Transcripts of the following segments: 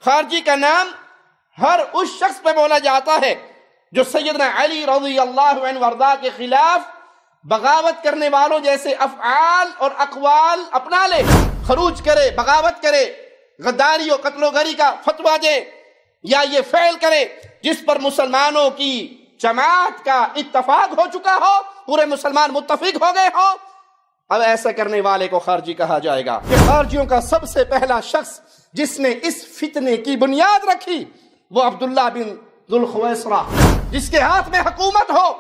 خارجی کا نام ہر اس شخص پہ بولا جاتا ہے جو سیدنا علی رضی اللہ عنہ وارضا کے خلاف بغاوت کرنے والوں جیسے افعال اور اقوال اپنا لے، خروج کرے، بغاوت کرے، غداری و قتل و غری کا فتویٰ دے، یا یہ فعل کرے جس پر مسلمانوں کی جماعت کا اتفاق ہو چکا ہو، پورے مسلمان متفق ہو گئے ہو، اب ایسا کرنے والے کو خارجی کہا جائے گا۔ کہ خارجیوں کا سب سے پہلا شخص جس نے اس فتنے کی بنیاد رکھی وہ عبداللہ بن ذو الخویصرہ، جس کے ہاتھ میں حکومت ہو،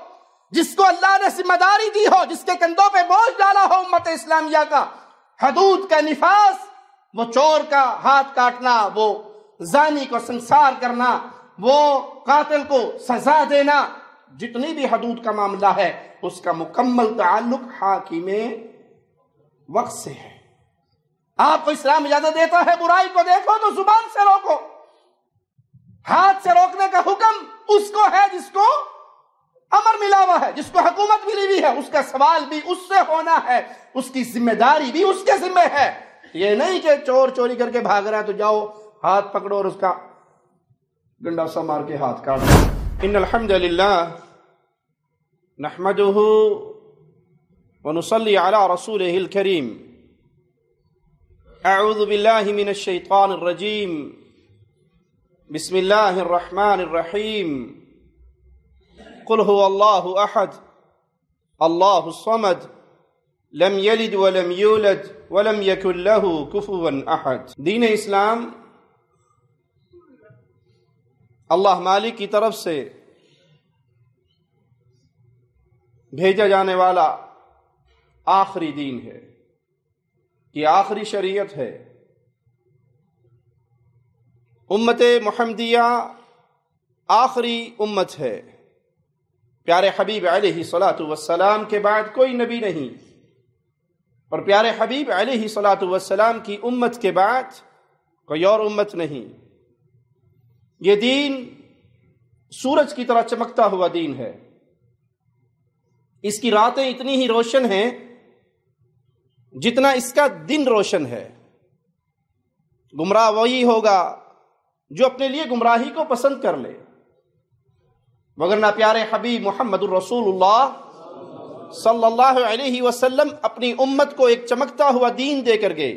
جس کو اللہ نے ذمہ داری دی ہو، جس کے کندھوں پہ بوجھ ڈالا ہو امت اسلامیہ کا، حدود کا نفاذ، وہ چور کا ہاتھ کاٹنا، وہ زانی کو سنسار کرنا، وہ قاتل کو سزا دینا، جتنی بھی حدود کا معاملہ ہے اس کا مکمل تعلق حاکم وقت سے ہے۔ آپ کو اسلام اجازت دیتا ہے برائی کو دیکھو تو زبان سے روکو، ہاتھ سے روکنے کا حکم اس کو ہے جس کو امر ملا ہوا ہے، جس کو حکومت ملی ہوئی ہے، اس کا سوال بھی اس سے ہونا ہے، اس کی ذمہ داری بھی اس کے ذمہ ہے۔ یہ نہیں کہ چور چوری کر کے بھاگ رہا ہے تو جاؤ ہاتھ پکڑو اور اس کا گنڈا سا مار کے ہاتھ کاٹو۔ ان الحمد للہ نحمده ونصلي على رسوله الكريم اعوذ بالله من الشيطان الرجيم بسم الله الرحمن الرحيم قل هو الله احد الله الصمد لم يلد ولم يولد ولم يكن له كفوا احد۔ دین اسلام اللہ مالک کی طرف سے بھیجا جانے والا آخری دین ہے، یہ آخری شریعت ہے۔ امت محمدیہ آخری امت ہے، پیارے حبیب علیہ الصلاۃ والسلام کے بعد کوئی نبی نہیں، اور پیارے حبیب علیہ الصلاۃ والسلام کی امت کے بعد کوئی اور امت نہیں۔ یہ دین سورج کی طرح چمکتا ہوا دین ہے، اس کی راتیں اتنی ہی روشن ہیں جتنا اس کا دن روشن ہے۔ گمراہ وہی ہوگا جو اپنے لیے گمراہی کو پسند کر لے، وگرنہ پیارے حبیب محمد الرسول اللہ صلی اللہ علیہ وسلم اپنی امت کو ایک چمکتا ہوا دین دے کر گئے،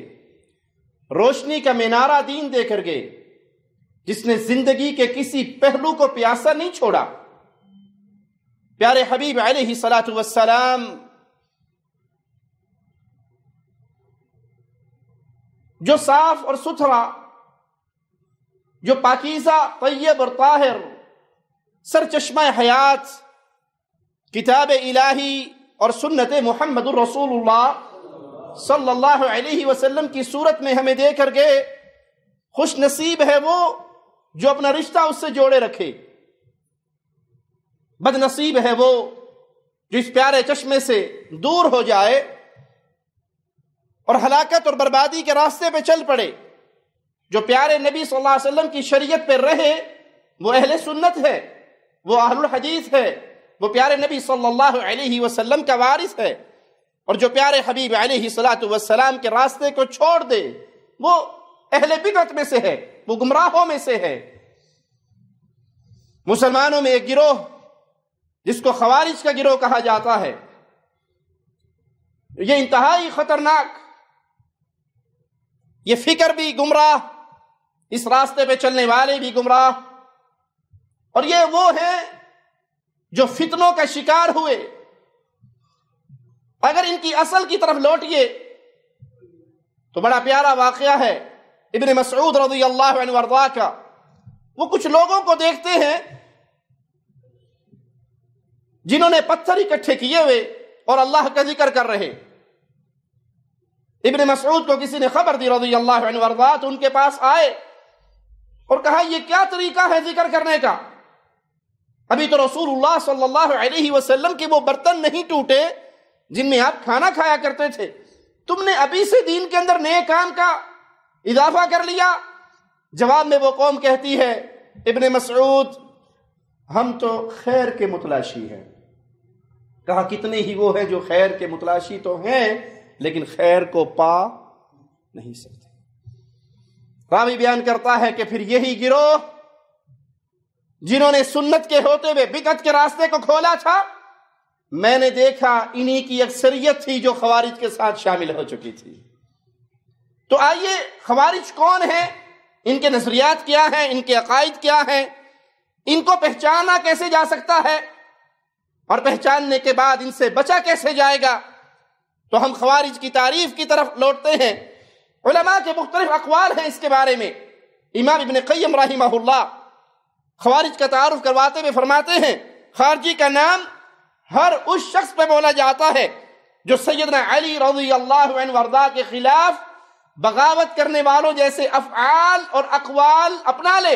روشنی کا مینارہ دین دے کر گئے، جس نے زندگی کے کسی پہلو کو پیاسا نہیں چھوڑا۔ پیارے حبیب علیہ الصلاۃ والسلام جو صاف اور ستھرا، جو پاکیزہ، طیب اور طاہر، سرچشمہ حیات کتاب الہی اور سنت محمد الرسول اللہ صلی اللہ علیہ وسلم کی صورت میں ہمیں دے کر گئے، خوش نصیب ہے وہ جو اپنا رشتہ اس سے جوڑے رکھے، بد نصیب ہے وہ جو اس پیارے چشمے سے دور ہو جائے اور ہلاکت اور بربادی کے راستے پہ چل پڑے۔ جو پیارے نبی صلی اللہ علیہ وسلم کی شریعت پہ رہے وہ اہل سنت ہے، وہ اہل الحدیث ہے، وہ پیارے نبی صلی اللہ علیہ وسلم کا وارث ہے، اور جو پیارے حبیب علیہ الصلاۃ والسلام کے راستے کو چھوڑ دے وہ اہل بدعت میں سے ہے، وہ گمراہوں میں سے ہے۔ مسلمانوں میں ایک گروہ جس کو خوارج کا گروہ کہا جاتا ہے، یہ انتہائی خطرناک، یہ فکر بھی گمراہ، اس راستے پہ چلنے والے بھی گمراہ، اور یہ وہ ہیں جو فتنوں کا شکار ہوئے۔ اگر ان کی اصل کی طرف لوٹیے تو بڑا پیارا واقعہ ہے ابن مسعود رضی اللہ عنہ وارضا کا۔ وہ کچھ لوگوں کو دیکھتے ہیں جنہوں نے پتھر اکٹھے کیے ہوئے اور اللہ کا ذکر کر رہے۔ ابن مسعود کو کسی نے خبر دی رضی اللہ عنہ وارضا، تو ان کے پاس آئے اور کہا یہ کیا طریقہ ہے ذکر کرنے کا؟ ابھی تو رسول اللہ صلی اللہ علیہ وسلم کے وہ برتن نہیں ٹوٹے جن میں آپ کھانا کھایا کرتے تھے، تم نے ابھی سے دین کے اندر نئے کام کا اضافہ کر لیا۔ جواب میں وہ قوم کہتی ہے ابن مسعود ہم تو خیر کے متلاشی ہیں۔ کہا کتنے ہی وہ ہیں جو خیر کے متلاشی تو ہیں لیکن خیر کو پا نہیں سکتے۔ راوی بیان کرتا ہے کہ پھر یہی گروہ جنہوں نے سنت کے ہوتے ہوئے بدعت کے راستے کو کھولا تھا، میں نے دیکھا انہی کی اکثریت تھی جو خوارج کے ساتھ شامل ہو چکی تھی۔ تو آئیے، خوارج کون ہیں، ان کے نظریات کیا ہیں، ان کے عقائد کیا ہیں، ان کو پہچانا کیسے جا سکتا ہے، اور پہچاننے کے بعد ان سے بچا کیسے جائے گا؟ تو ہم خوارج کی تعریف کی طرف لوٹتے ہیں۔ علماء کے مختلف اقوال ہیں اس کے بارے میں۔ امام ابن قیم رحمہ اللہ خوارج کا تعارف کرواتے ہوئے فرماتے ہیں، خارجی کا نام ہر اس شخص پہ بولا جاتا ہے جو سیدنا علی رضی اللہ عنہ وارضاہ کے خلاف بغاوت کرنے والوں جیسے افعال اور اقوال اپنا لے،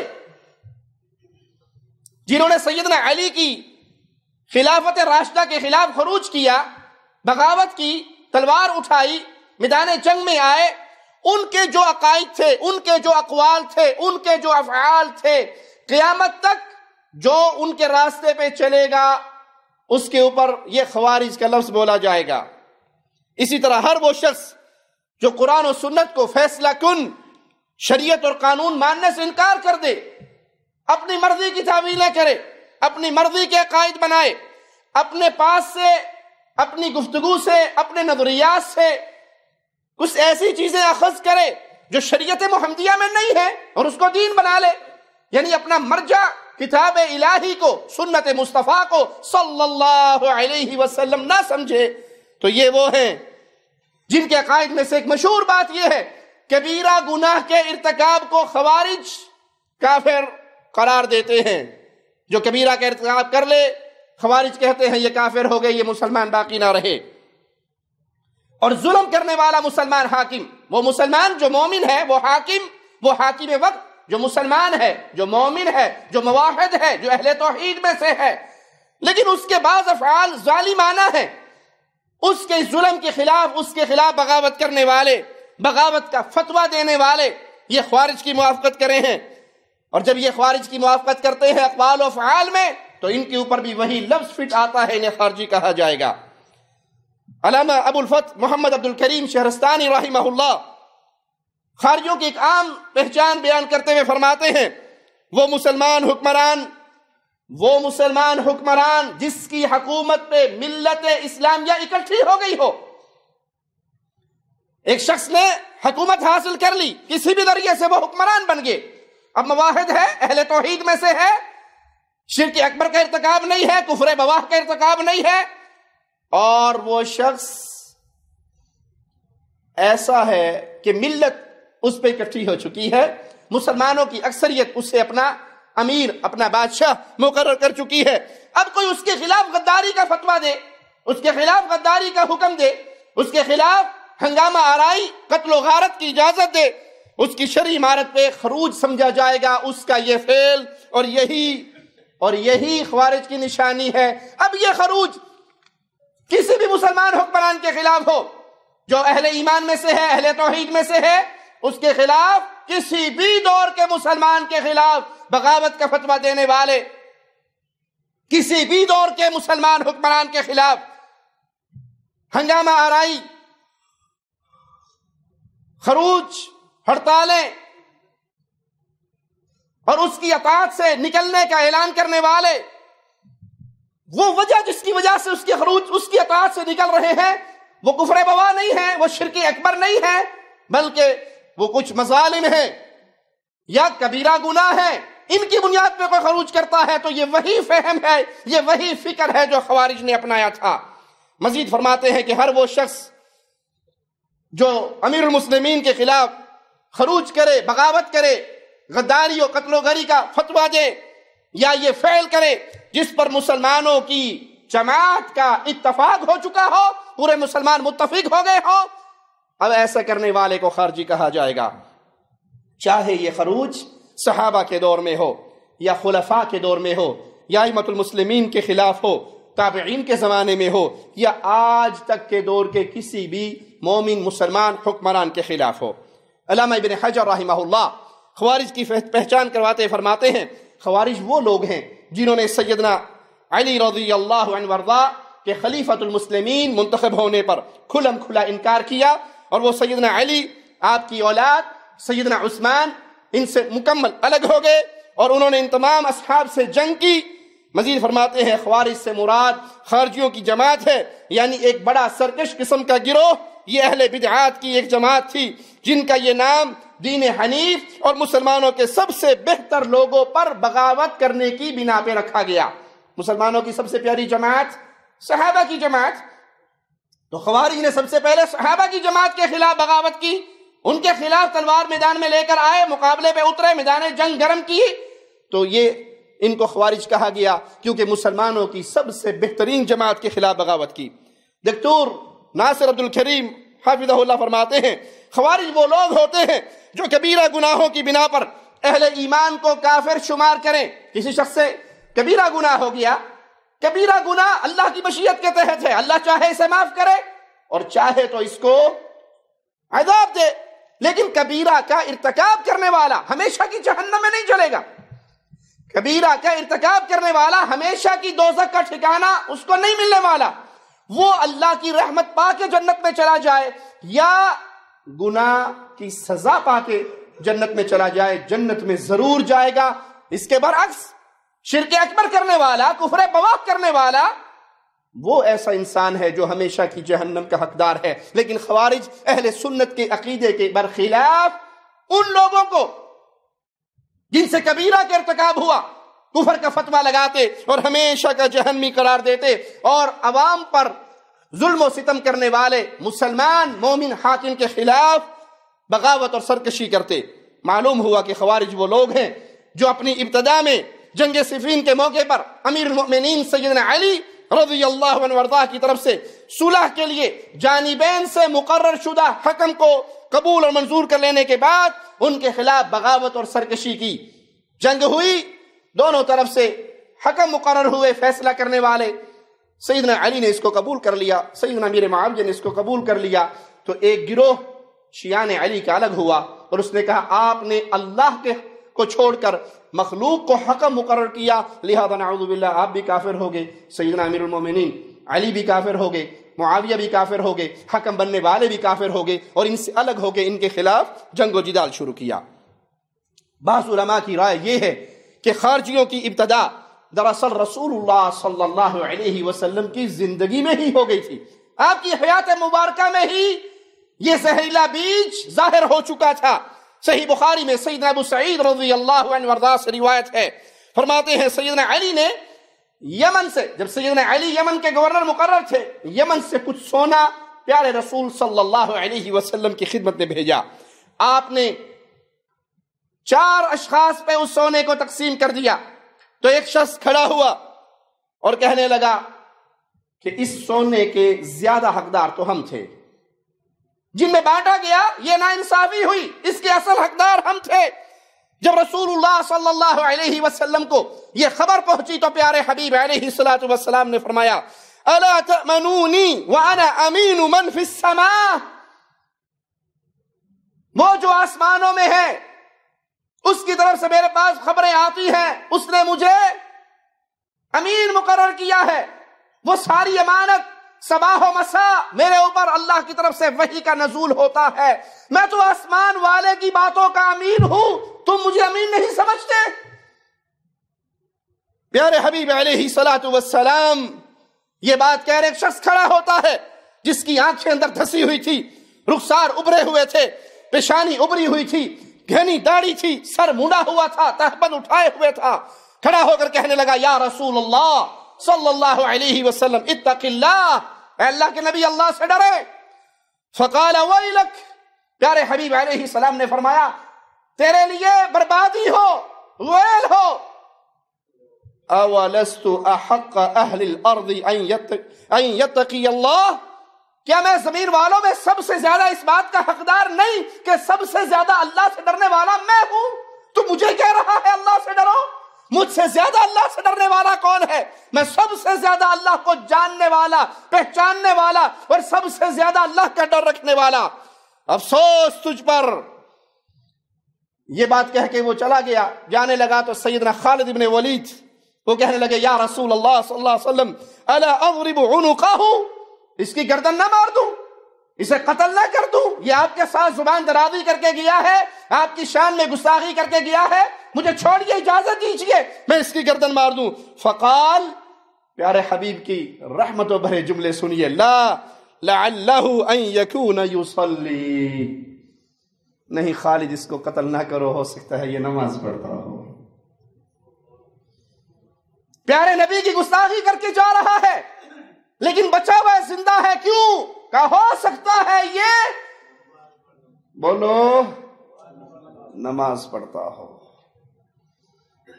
جنہوں نے سیدنا علی کی خلافت راشدہ کے خلاف خروج کیا، بغاوت کی، تلوار اٹھائی، میدان جنگ میں آئے، ان کے جو عقائد تھے، ان کے جو اقوال تھے، ان کے جو افعال تھے، قیامت تک جو ان کے راستے پہ چلے گا اس کے اوپر یہ خوارج کا لفظ بولا جائے گا۔ اسی طرح ہر وہ شخص جو قرآن و سنت کو فیصلہ کن شریعت اور قانون ماننے سے انکار کر دے، اپنی مرضی کی تعویلیں کرے، اپنی مرضی کے عقائد بنائے، اپنے پاس سے، اپنی گفتگو سے، اپنے نظریات سے کچھ ایسی چیزیں اخذ کرے جو شریعت محمدیہ میں نہیں ہے اور اس کو دین بنا لے، یعنی اپنا مرجع کتاب الہی کو، سنت مصطفیٰ کو صلی اللہ علیہ وسلم نہ سمجھے، تو یہ وہ ہیں جن کے عقائد میں سے ایک مشہور بات یہ ہے، کبیرہ گناہ کے ارتکاب کو خوارج کافر قرار دیتے ہیں۔ جو کبیرہ کا ارتکاب کر لے، خوارج کہتے ہیں یہ کافر ہو گئے، یہ مسلمان باقی نہ رہے۔ اور ظلم کرنے والا مسلمان حاکم، وہ مسلمان جو مومن ہے، وہ حاکم وقت جو مسلمان ہے، جو مومن ہے، جو موحد ہے، جو اہل توحید میں سے ہے، لیکن اس کے بعض افعال ظالمانہ ہیں، اس کے ظلم کے خلاف، اس کے خلاف بغاوت کرنے والے، بغاوت کا فتویٰ دینے والے، یہ خوارج کی موافقت کرے ہیں۔ اور جب یہ خوارج کی موافقت کرتے ہیں اقوال و افعال میں، تو ان کے اوپر بھی وہی لفظ فٹ آتا ہے، انہیں خارجی کہا جائے گا۔ علامہ ابو الفتح محمد عبد الکریم شہرستانی رحمہ اللہ خارجیوں کی ایک عام پہچان بیان کرتے ہوئے فرماتے ہیں، وہ مسلمان حکمران جس کی حکومت پہ ملت اسلامیہ اکٹھی ہو گئی ہو۔ ایک شخص نے حکومت حاصل کر لی، کسی بھی ذریعے سے وہ حکمران بن گئے، اب موحد ہے، اہل توحید میں سے ہے، شرک اکبر کا ارتکاب نہیں ہے، کفر بواح کا ارتکاب نہیں ہے، اور وہ شخص ایسا ہے کہ ملت اس پہ اکٹھی ہو چکی ہے، مسلمانوں کی اکثریت اسے اپنا امیر، اپنا بادشاہ مقرر کر چکی ہے، اب کوئی اس کے خلاف غداری کا فتویٰ دے، اس کے خلاف غداری کا حکم دے، اس کے خلاف ہنگامہ آرائی، قتل و غارت کی اجازت دے، اس کی شرعی عمارت پہ خروج سمجھا جائے گا، اس کا یہ فعل اور یہی خوارج کی نشانی ہے۔ اب یہ خروج کسی بھی مسلمان حکمران کے خلاف ہو، جو اہل ایمان میں سے ہے، اہل توحید میں سے ہے، اس کے خلاف، کسی بھی دور کے مسلمان کے خلاف بغاوت کا فتویٰ دینے والے، کسی بھی دور کے مسلمان حکمران کے خلاف ہنگامہ آرائی، خروج، ہڑتالیں اور اس کی اطاعت سے نکلنے کا اعلان کرنے والے، وہ وجہ جس کی وجہ سے اس کے خروج، اس کی اطاعت سے نکل رہے ہیں، وہ کفر بواح نہیں ہے، وہ شرک اکبر نہیں ہے، بلکہ وہ کچھ مظالم ہیں یا کبیرہ گناہ ہے، ان کی بنیاد پہ کوئی خروج کرتا ہے تو یہ وہی فہم ہے، یہ وہی فکر ہے جو خوارج نے اپنایا تھا۔ مزید فرماتے ہیں کہ ہر وہ شخص جو امیر المسلمین کے خلاف خروج کرے، بغاوت کرے، غداری و قتل و غری کا فتویٰ دے، یا یہ فعل کرے جس پر مسلمانوں کی جماعت کا اتفاق ہو چکا ہو، پورے مسلمان متفق ہو گئے ہو، اب ایسا کرنے والے کو خارجی کہا جائے گا، چاہے یہ خروج صحابہ کے دور میں ہو، یا خلفاء کے دور میں ہو، یا ائمۃ المسلمین کے خلاف ہو، تابعین کے زمانے میں ہو، یا آج تک کے دور کے کسی بھی مومن مسلمان حکمران کے خلاف ہو۔ علامہ ابن حجر رحمہ اللہ خوارج کی پہچان کرواتے فرماتے ہیں، خوارج وہ لوگ ہیں جنہوں نے سیدنا علی رضی اللہ عنہ وارضاہ کہ خلیفۃ المسلمین منتخب ہونے پر کھلم کھلا انکار کیا، اور وہ سیدنا علی، آپ کی اولاد سیدنا عثمان ان سے مکمل الگ ہو گئے اور انہوں نے ان تمام اصحاب سے جنگ کی۔ مزید فرماتے ہیں خوارج سے مراد خارجیوں کی جماعت ہے، یعنی ایک بڑا سرکش قسم کا گروہ۔ یہ اہل بدعات کی ایک جماعت تھی جن کا یہ نام دین حنیف اور مسلمانوں کے سب سے بہتر لوگوں پر بغاوت کرنے کی بنا پہ رکھا گیا۔ مسلمانوں کی سب سے پیاری جماعت صحابہ کی جماعت، تو خوارج نے سب سے پہلے صحابہ کی جماعت کے خلاف بغاوت کی، ان کے خلاف تلوار میدان میں لے کر آئے، مقابلے پہ اترے، میدان جنگ گرم کی، تو یہ ان کو خوارج کہا گیا کیونکہ مسلمانوں کی سب سے بہترین جماعت کے خلاف بغاوت کی۔ دکتور ناصر عبد الکریم حافظہ اللہ فرماتے ہیں خوارج وہ لوگ ہوتے ہیں جو کبیرہ گناہوں کی بنا پر اہل ایمان کو کافر شمار کریں۔ کسی شخص سے کبیرہ گناہ ہو گیا، کبیرہ گناہ اللہ کی مشیت کے تحت ہے، اللہ چاہے اسے معاف کرے اور چاہے تو اس کو عذاب دے، لیکن کبیرہ کا ارتکاب کرنے والا ہمیشہ کی جہنم میں نہیں چلے گا۔ کبیرہ کا ارتکاب کرنے والا ہمیشہ کی دوزخ کا ٹھکانہ اس کو نہیں ملنے والا، وہ اللہ کی رحمت پا کے جنت میں چلا جائے یا گناہ کی سزا پا کے جنت میں چلا جائے، جنت میں ضرور جائے گا۔ اس کے برعکس شرک اکبر کرنے والا، کفر بواح کرنے والا، وہ ایسا انسان ہے جو ہمیشہ کی جہنم کا حقدار ہے۔ لیکن خوارج اہل سنت کے عقیدے کے برخلاف ان لوگوں کو جن سے کبیرہ کا ارتکاب ہوا کفر کا فتویٰ لگاتے اور ہمیشہ کا جہنمی قرار دیتے اور عوام پر ظلم و ستم کرنے والے مسلمان مومن حاکم کے خلاف بغاوت اور سرکشی کرتے۔ معلوم ہوا کہ خوارج وہ لوگ ہیں جو اپنی ابتدا میں جنگ صفین کے موقع پر امیر المؤمنین سیدنا علی رضی اللہ عنہ وارضاہ کی طرف سے صلح کے لیے جانبین سے مقرر شدہ حکم کو قبول اور منظور کر لینے کے بعد ان کے خلاف بغاوت اور سرکشی کی۔ جنگ ہوئی، دونوں طرف سے حکم مقرر ہوئے، فیصلہ کرنے والے، سیدنا علی نے اس کو قبول کر لیا، سیدنا امیر معاویہ نے اس کو قبول کر لیا، تو ایک گروہ شیعان علی کا الگ ہوا اور اس نے کہا آپ نے اللہ کے کو چھوڑ کر مخلوق کو حکم مقرر کیا، لہذا نعوذ باللہ آپ بھی کافر ہو گئے، سیدنا امیر المومنین علی بھی کافر ہو گئے، معاویہ بھی کافر ہو گئے، حکم بننے والے بھی کافر ہو گئے اور ان سے الگ ہو کے ان کے خلاف جنگ و جدال شروع کیا۔ بعض علماء کی رائے یہ ہے کہ خارجیوں کی ابتدا دراصل رسول اللہ صلی اللہ علیہ وسلم کی زندگی میں ہی ہو گئی تھی، آپ کی حیات مبارکہ میں ہی یہ زہریلا بیج ظاہر ہو چکا تھا۔ صحیح بخاری میں سیدنا ابو سعید رضی اللہ عنہ وارضاہ سے روایت ہے، فرماتے ہیں سیدنا علی نے یمن سے، جب سیدنا علی یمن کے گورنر مقرر تھے، یمن سے کچھ سونا پیارے رسول صلی اللہ علیہ وسلم کی خدمت میں بھیجا۔ آپ نے 4 اشخاص پہ اس سونے کو تقسیم کر دیا، تو ایک شخص کھڑا ہوا اور کہنے لگا کہ اس سونے کے زیادہ حقدار تو ہم تھے، جن میں بانٹا گیا یہ ناانصافی ہوئی، اس کے اصل حقدار ہم تھے۔ جب رسول اللہ صلی اللہ علیہ وسلم کو یہ خبر پہنچی تو پیارے حبیب علیہ الصلوۃ والسلام نے فرمایا الا تأمنونی وانا امین من فی السماء، وہ جو آسمانوں میں ہے اس کی طرف سے میرے پاس خبریں آتی ہیں، اس نے مجھے امین مقرر کیا ہے، وہ ساری امانت صباح و مساء میرے اوپر اللہ کی طرف سے وحی کا نزول ہوتا ہے، میں تو آسمان والے کی باتوں کا امین ہوں، تم مجھے امین نہیں سمجھتے؟ پیارے حبیب علیہ الصلوۃ والسلام یہ بات کہہ رہے، ایک شخص کھڑا ہوتا ہے جس کی آنکھیں اندر دھسی ہوئی تھی، رخسار ابرے ہوئے تھے، پیشانی ابری ہوئی تھی، گھنی داڑھی تھی، سر مونڈا ہوا تھا، تہبند اٹھائے ہوئے تھا، کھڑا ہو کر کہنے لگا یا رسول اللہ صلی اللہ علیہ وسلم اتق اللہ، اے اللہ کے نبی اللہ سے ڈرے۔ فقال ویلک، پیارے حبیب علیہ السلام نے فرمایا تیرے لیے بربادی ہو، ویل ہو۔ اولست احق اہل الارض ان یتقی اللہ، کیا میں زمین والوں میں سب سے زیادہ اس بات کا حقدار نہیں کہ سب سے زیادہ اللہ سے ڈرنے والا میں ہوں؟ تو مجھے کہہ رہا ہے اللہ سے ڈرو؟ مجھ سے زیادہ اللہ سے ڈرنے والا کون ہے؟ میں سب سے زیادہ اللہ کو جاننے والا، پہچاننے والا اور سب سے زیادہ اللہ کا ڈر رکھنے والا، افسوس تجھ پر۔ یہ بات کہہ کے وہ چلا گیا، جانے لگا تو سیدنا خالد بن ولید وہ کہنے لگے یا رسول اللہ صلی اللہ علیہ وسلم الا اضرب عنقہ، اس کی گردن نہ مار دوں، اسے قتل نہ کر دوں؟ یہ آپ کے ساتھ زبان درازی کر کے گیا ہے، آپ کی شان میں گستاخی کر کے گیا ہے، مجھے چھوڑیے، اجازت دیجیے میں اس کی گردن مار دوں۔ فقال، پیارے حبیب کی رحمت و بھرے جملے سنیے، لا لعلہ ان یکون یصلی، نہیں خالد اس کو قتل نہ کرو، ہو سکتا ہے یہ نماز پڑھتا ہو۔ پیارے نبی کی گستاخی کر کے جا رہا ہے لیکن بچا ہوا ہے، زندہ ہے، کیوں؟ کہ ہو سکتا ہے یہ، بولو، نماز پڑھتا ہو۔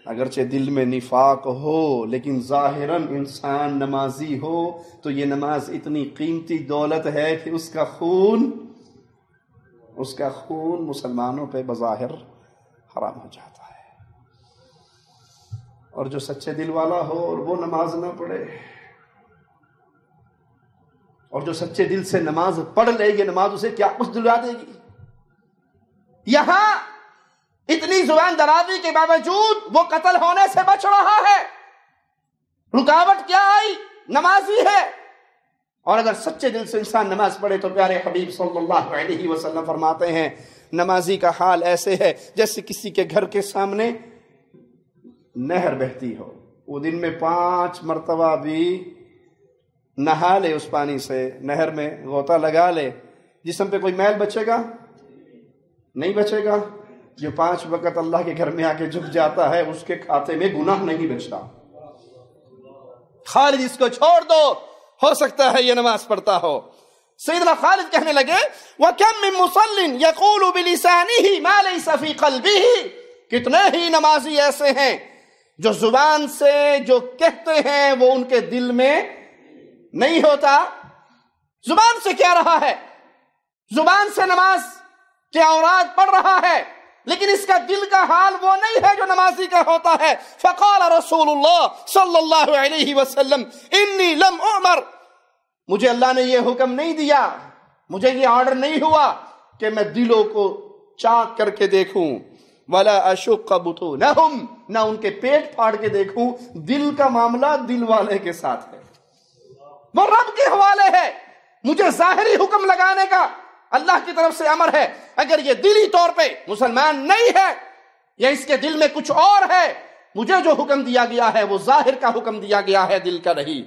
اگرچہ دل میں نفاق ہو لیکن ظاہراً انسان نمازی ہو تو یہ نماز اتنی قیمتی دولت ہے کہ اس کا خون مسلمانوں پہ بظاہر حرام ہو جاتا ہے۔ اور جو سچے دل والا ہو اور وہ نماز نہ پڑھے، اور جو سچے دل سے نماز پڑھ لے، یہ نماز اسے کیا کچھ دلوا دے گی۔ یہاں اتنی زبان درازی کے باوجود وہ قتل ہونے سے بچ رہا ہے۔ رکاوٹ کیا آئی؟ نمازی ہے۔ اور اگر سچے دل سے انسان نماز پڑھے تو پیارے حبیب صلی اللہ علیہ وسلم فرماتے ہیں نمازی کا حال ایسے ہے جیسے کسی کے گھر کے سامنے نہر بہتی ہو، وہ دن میں 5 مرتبہ بھی نہا لے، اس پانی سے نہر میں غوطہ لگا لے، جسم پہ کوئی میل بچے گا؟ نہیں بچے گا۔ جو 5 وقت اللہ کے گھر میں آ کے جھک جاتا ہے اس کے کھاتے میں گناہ نہیں بچتا۔ خالد اس کو چھوڑ دو، ہو سکتا ہے یہ نماز پڑھتا ہو۔ سیدنا خالد کہنے لگے وَكَمْ مِن مُصَلٍّ يَقُولُ بِلِسَانِهِ مَا لَيْسَ فِي قَلْبِهِ، کتنے ہی نمازی ایسے ہیں جو زبان سے جو کہتے ہیں وہ ان کے دل میں نہیں ہوتا۔ زبان سے کہہ رہا ہے، زبان سے نماز کے اوراد پڑھ رہا ہے، لیکن اس کا دل کا حال وہ نہیں ہے جو نمازی کا ہوتا ہے۔ فقال رسول اللہ صلی اللہ علیہ وسلم انی لم اعمر، مجھے اللہ نے یہ حکم نہیں دیا، مجھے یہ آرڈر نہیں ہوا کہ میں دلوں کو چاک کر کے دیکھوں، ولا اشق بطونہم، نہ ان کے پیٹ پھاڑ کے دیکھوں۔ دل کا معاملہ دل والے کے ساتھ ہے، وہ رب کے حوالے ہے۔ مجھے ظاہری حکم لگانے کا اللہ کی طرف سے امر ہے، اگر یہ دلی طور پہ مسلمان نہیں ہے یا اس کے دل میں کچھ اور ہے، مجھے جو حکم دیا گیا ہے وہ ظاہر کا حکم دیا گیا ہے، دل کا نہیں۔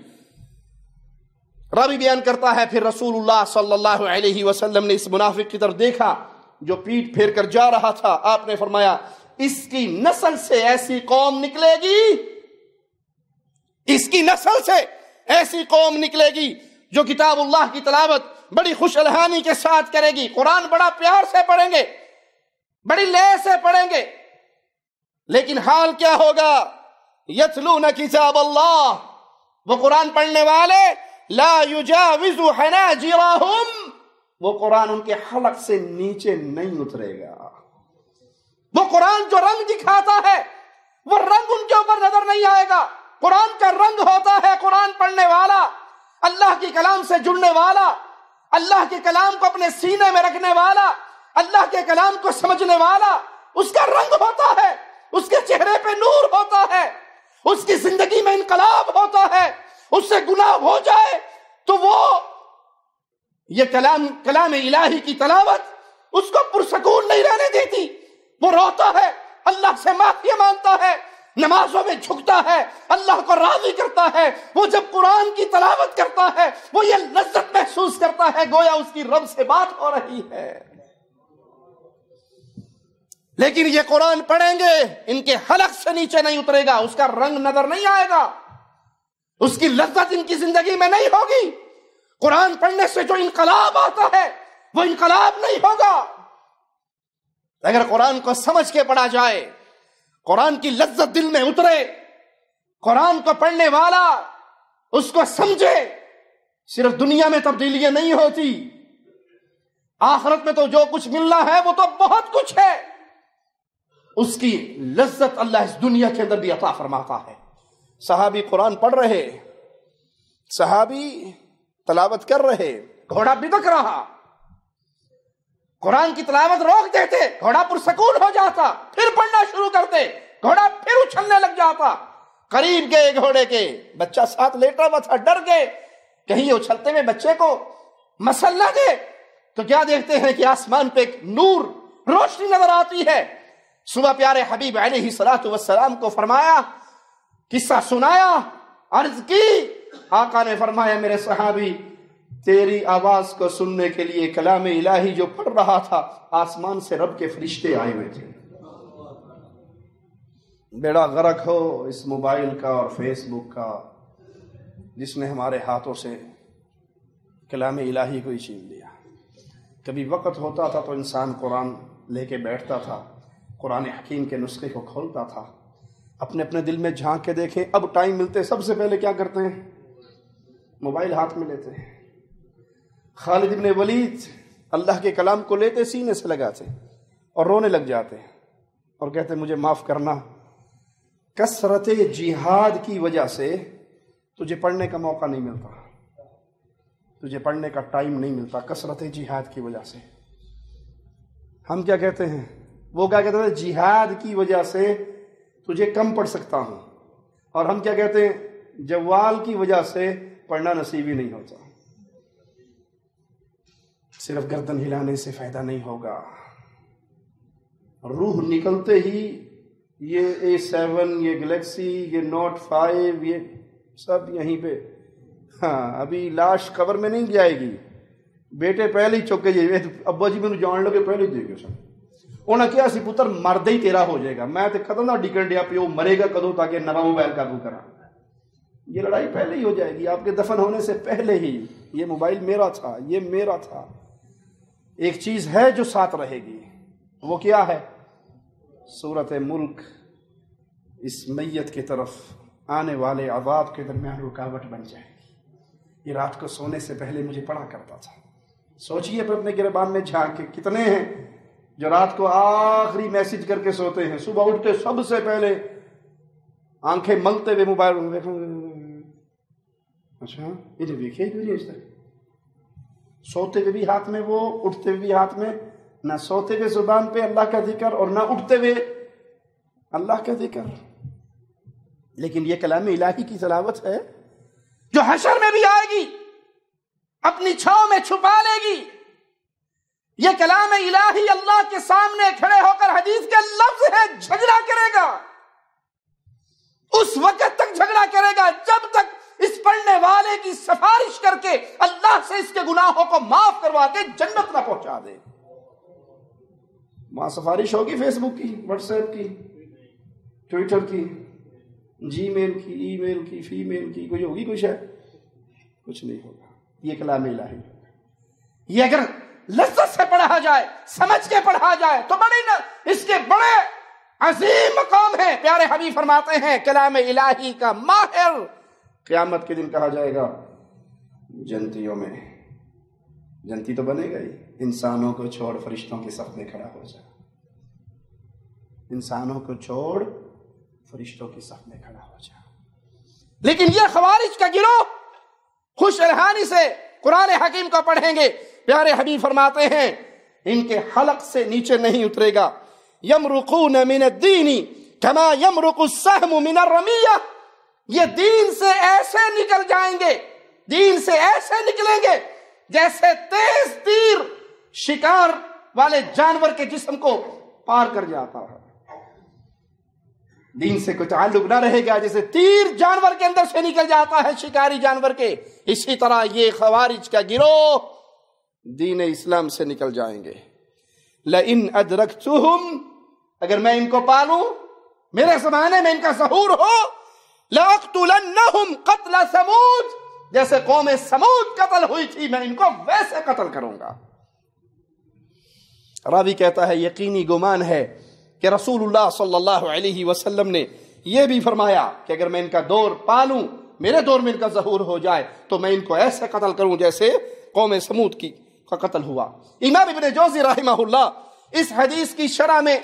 راوی بیان کرتا ہے پھر رسول اللہ صلی اللہ علیہ وسلم نے اس منافق کی طرف دیکھا جو پیٹ پھیر کر جا رہا تھا، آپ نے فرمایا اس کی نسل سے ایسی قوم نکلے گی، اس کی نسل سے ایسی قوم نکلے گی جو کتاب اللہ کی تلاوت بڑی خوش الحانی کے ساتھ کرے گی، قرآن بڑا پیار سے پڑھیں گے، بڑی لے سے پڑھیں گے، لیکن حال کیا ہوگا؟ یتلون کتاب اللہ، وہ قرآن پڑھنے والے لا یجاوز حناجرہم، وہ قرآن ان کے حلق سے نیچے نہیں اترے گا۔ وہ قرآن جو رنگ دکھاتا ہے وہ رنگ ان کے اوپر نظر نہیں آئے گا۔ قرآن کا رنگ ہوتا ہے قرآن پڑھنے والا، اللہ کے کلام سے جڑنے والا، اللہ کے کلام کو اپنے سینے میں رکھنے والا، اللہ کے کلام کو سمجھنے والا، اس کا رنگ ہوتا ہے، اس کے چہرے پہ نور ہوتا ہے، اس کی زندگی میں انقلاب ہوتا ہے۔ اس سے گناہ ہو جائے تو وہ یہ کلام الہی کی تلاوت اس کو پرسکون نہیں رہنے دیتی، وہ روتا ہے، اللہ سے معافی مانگتا ہے، نمازوں میں جھکتا ہے، اللہ کو راضی کرتا ہے۔ وہ جب قرآن کی تلاوت کرتا ہے وہ یہ لذت محسوس کرتا ہے گویا اس کی رب سے بات ہو رہی ہے۔ لیکن یہ قرآن پڑھیں گے، ان کے حلق سے نیچے نہیں اترے گا، اس کا رنگ نظر نہیں آئے گا، اس کی لذت ان کی زندگی میں نہیں ہوگی۔ قرآن پڑھنے سے جو انقلاب آتا ہے وہ انقلاب نہیں ہوگا۔ اگر قرآن کو سمجھ کے پڑھا جائے، قرآن کی لذت دل میں اترے، قرآن کو پڑھنے والا اس کو سمجھے، صرف دنیا میں تبدیلیاں نہیں ہوتی، آخرت میں تو جو کچھ ملنا ہے وہ تو بہت کچھ ہے، اس کی لذت اللہ اس دنیا کے اندر بھی عطا فرماتا ہے۔ صحابی قرآن پڑھ رہے، صحابی تلاوت کر رہے، گھوڑا بدک رہا، قرآن کی تلاوت روک دیتے، گھوڑا پرسکون ہو جاتا، پھر پڑھنا شروع کرتے، گھوڑا پھر اچھلنے لگ جاتا۔ قریب گئے گھوڑے کے، بچہ ساتھ لیٹا ہوا تھا، ڈر گئے کہیں یہ اچھلتے ہوئے بچے کو مسل نہ دے، تو کیا دیکھتے ہیں کہ آسمان پہ ایک نور، روشنی نظر آتی ہے۔ صبح پیارے حبیب علیہ الصلوۃ والسلام کو فرمایا، قصہ سنایا، عرض کی، آقا نے فرمایا میرے صحابی تیری آواز کو سننے کے لیے کلام الہی جو پڑھ رہا تھا آسمان سے رب کے فرشتے آئے ہوئے تھے۔ بیڑا غرق ہو اس موبائل کا اور فیس بک کا، جس نے ہمارے ہاتھوں سے کلام الہی کو ہی چھین لیا۔ کبھی وقت ہوتا تھا تو انسان قرآن لے کے بیٹھتا تھا، قرآن حکیم کے نسخے کو کھولتا تھا، اپنے اپنے دل میں جھانک کے دیکھیں۔ اب ٹائم ملتے سب سے پہلے کیا کرتے ہیں؟ موبائل ہاتھ میں لیتے ہیں۔ خالد ابن ولید اللہ کے کلام کو لیتے سینے سے لگاتے اور رونے لگ جاتے اور کہتے مجھے معاف کرنا، کثرت جہاد کی وجہ سے تجھے پڑھنے کا موقع نہیں ملتا، تجھے پڑھنے کا ٹائم نہیں ملتا، کثرت جہاد کی وجہ سے۔ ہم کیا کہتے ہیں؟ وہ کیا کہتے ہیں؟ جہاد کی وجہ سے تجھے کم پڑھ سکتا ہوں، اور ہم کیا کہتے ہیں؟ جوال کی وجہ سے پڑھنا نصیب ہی نہیں ہوتا۔ صرف گردن ہلانے سے فائدہ نہیں ہوگا، روح نکلتے ہی یہ A7، یہ گلیکسی، یہ نوٹ 5، یہ سب یہیں پہ، ہاں ابھی لاش قبر میں نہیں جائے گی، بیٹے پہلے ہی چوکے جائے ابا جی میں جان لگے پہلے ہی دے گے سب۔ انہیں کیا سی پتر مرد ہی تیرا ہو جائے گا، میں تے ختم نہ ڈکن ڈیا پیو مرے گا کدو تاکہ نواں موبائل قابو کرا۔ یہ لڑائی پہلے ہی ہو جائے گی، آپ کے دفن ہونے سے پہلے ہی۔ یہ موبائل میرا تھا، یہ میرا تھا۔ ایک چیز ہے جو ساتھ رہے گی، وہ کیا ہے؟ سورۃ ملک اس میت کی طرف آنے والے عذاب کے درمیان رکاوٹ بن جائے گی۔ یہ رات کو سونے سے پہلے مجھے پڑھا کرتا تھا۔ سوچئے پھر اپنے گریبان میں جھانک کے کتنے ہیں جو رات کو آخری میسج کر کے سوتے ہیں، صبح اٹھتے سب سے پہلے آنکھیں ملتے ہوئے موبائل میں دیکھیں، اچھا یہ دیکھے کیوں نہیں اس طرح؟ سوتے ہوئے بھی ہاتھ میں وہ، اٹھتے ہوئے بھی ہاتھ میں، نہ سوتے ہوئے زبان پہ اللہ کا ذکر اور نہ اٹھتے ہوئے اللہ کا ذکر۔ لیکن یہ کلام الہی کی تلاوت ہے جو حشر میں بھی آئے گی، اپنی چھاؤں میں چھپا لے گی۔ یہ کلام الہی اللہ کے سامنے کھڑے ہو کر حدیث کے لفظ ہے، جھگڑا کرے گا، اس وقت تک جھگڑا کرے گا جب تک اس پڑھنے والے کی سفارش کر کے اللہ سے اس کے گناہوں کو معاف کروا کے جنت نہ پہنچا دے۔ وہاں سفارش ہوگی فیس بک کی، واٹس ایپ کی، ٹویٹر کی، جی میل کی، ای میل کی، فی میل کی، کوئی ہوگی کچھ ہے؟ کچھ نہیں ہوگا۔ یہ کلام الہی، یہ اگر لذت سے پڑھا جائے، سمجھ کے پڑھا جائے تو اس کے بڑے عظیم مقام ہے۔ پیارے حبیب فرماتے ہیں کلام الہی کا ماہر قیامت کے دن کہا جائے گا جنتیوں میں، جنتی تو بنے گا ہی، انسانوں کو چھوڑ فرشتوں کے صف میں کھڑا ہو جا، انسانوں کو چھوڑ فرشتوں کے صف میں کھڑا ہو جا۔ لیکن یہ خوارج کا گروہ خوش الحانی سے قرآن حکیم کو پڑھیں گے، پیارے حبیب فرماتے ہیں ان کے حلق سے نیچے نہیں اترے گا۔ یمرقون من الدین کما یمرق السهم من الرمیہ، یہ دین سے ایسے نکل جائیں گے، دین سے ایسے نکلیں گے جیسے تیز تیر شکار والے جانور کے جسم کو پار کر جاتا ہے۔ دین سے کوئی تعلق نہ رہے گا، جیسے تیر جانور کے اندر سے نکل جاتا ہے شکاری جانور کے، اسی طرح یہ خوارج کا گروہ دین اسلام سے نکل جائیں گے۔ لئن ادرکتہم، اگر میں ان کو پالوں، میرے زمانے میں ان کا ظہور ہو، لأقتلنہم قتل ثمود، جیسے قوم سمود قتل ہوئی تھی میں ان کو ویسے قتل کروں گا۔ راوی کہتا ہے یقینی گمان ہے کہ رسول اللہ صلی اللہ علیہ وسلم نے یہ بھی فرمایا کہ اگر میں ان کا دور پالوں، میرے دور میں ان کا ظہور ہو جائے تو میں ان کو ایسے قتل کروں جیسے قوم سمود کی کا قتل ہوا۔ امام ابن جوزی رحمہ اللہ اس حدیث کی شرح میں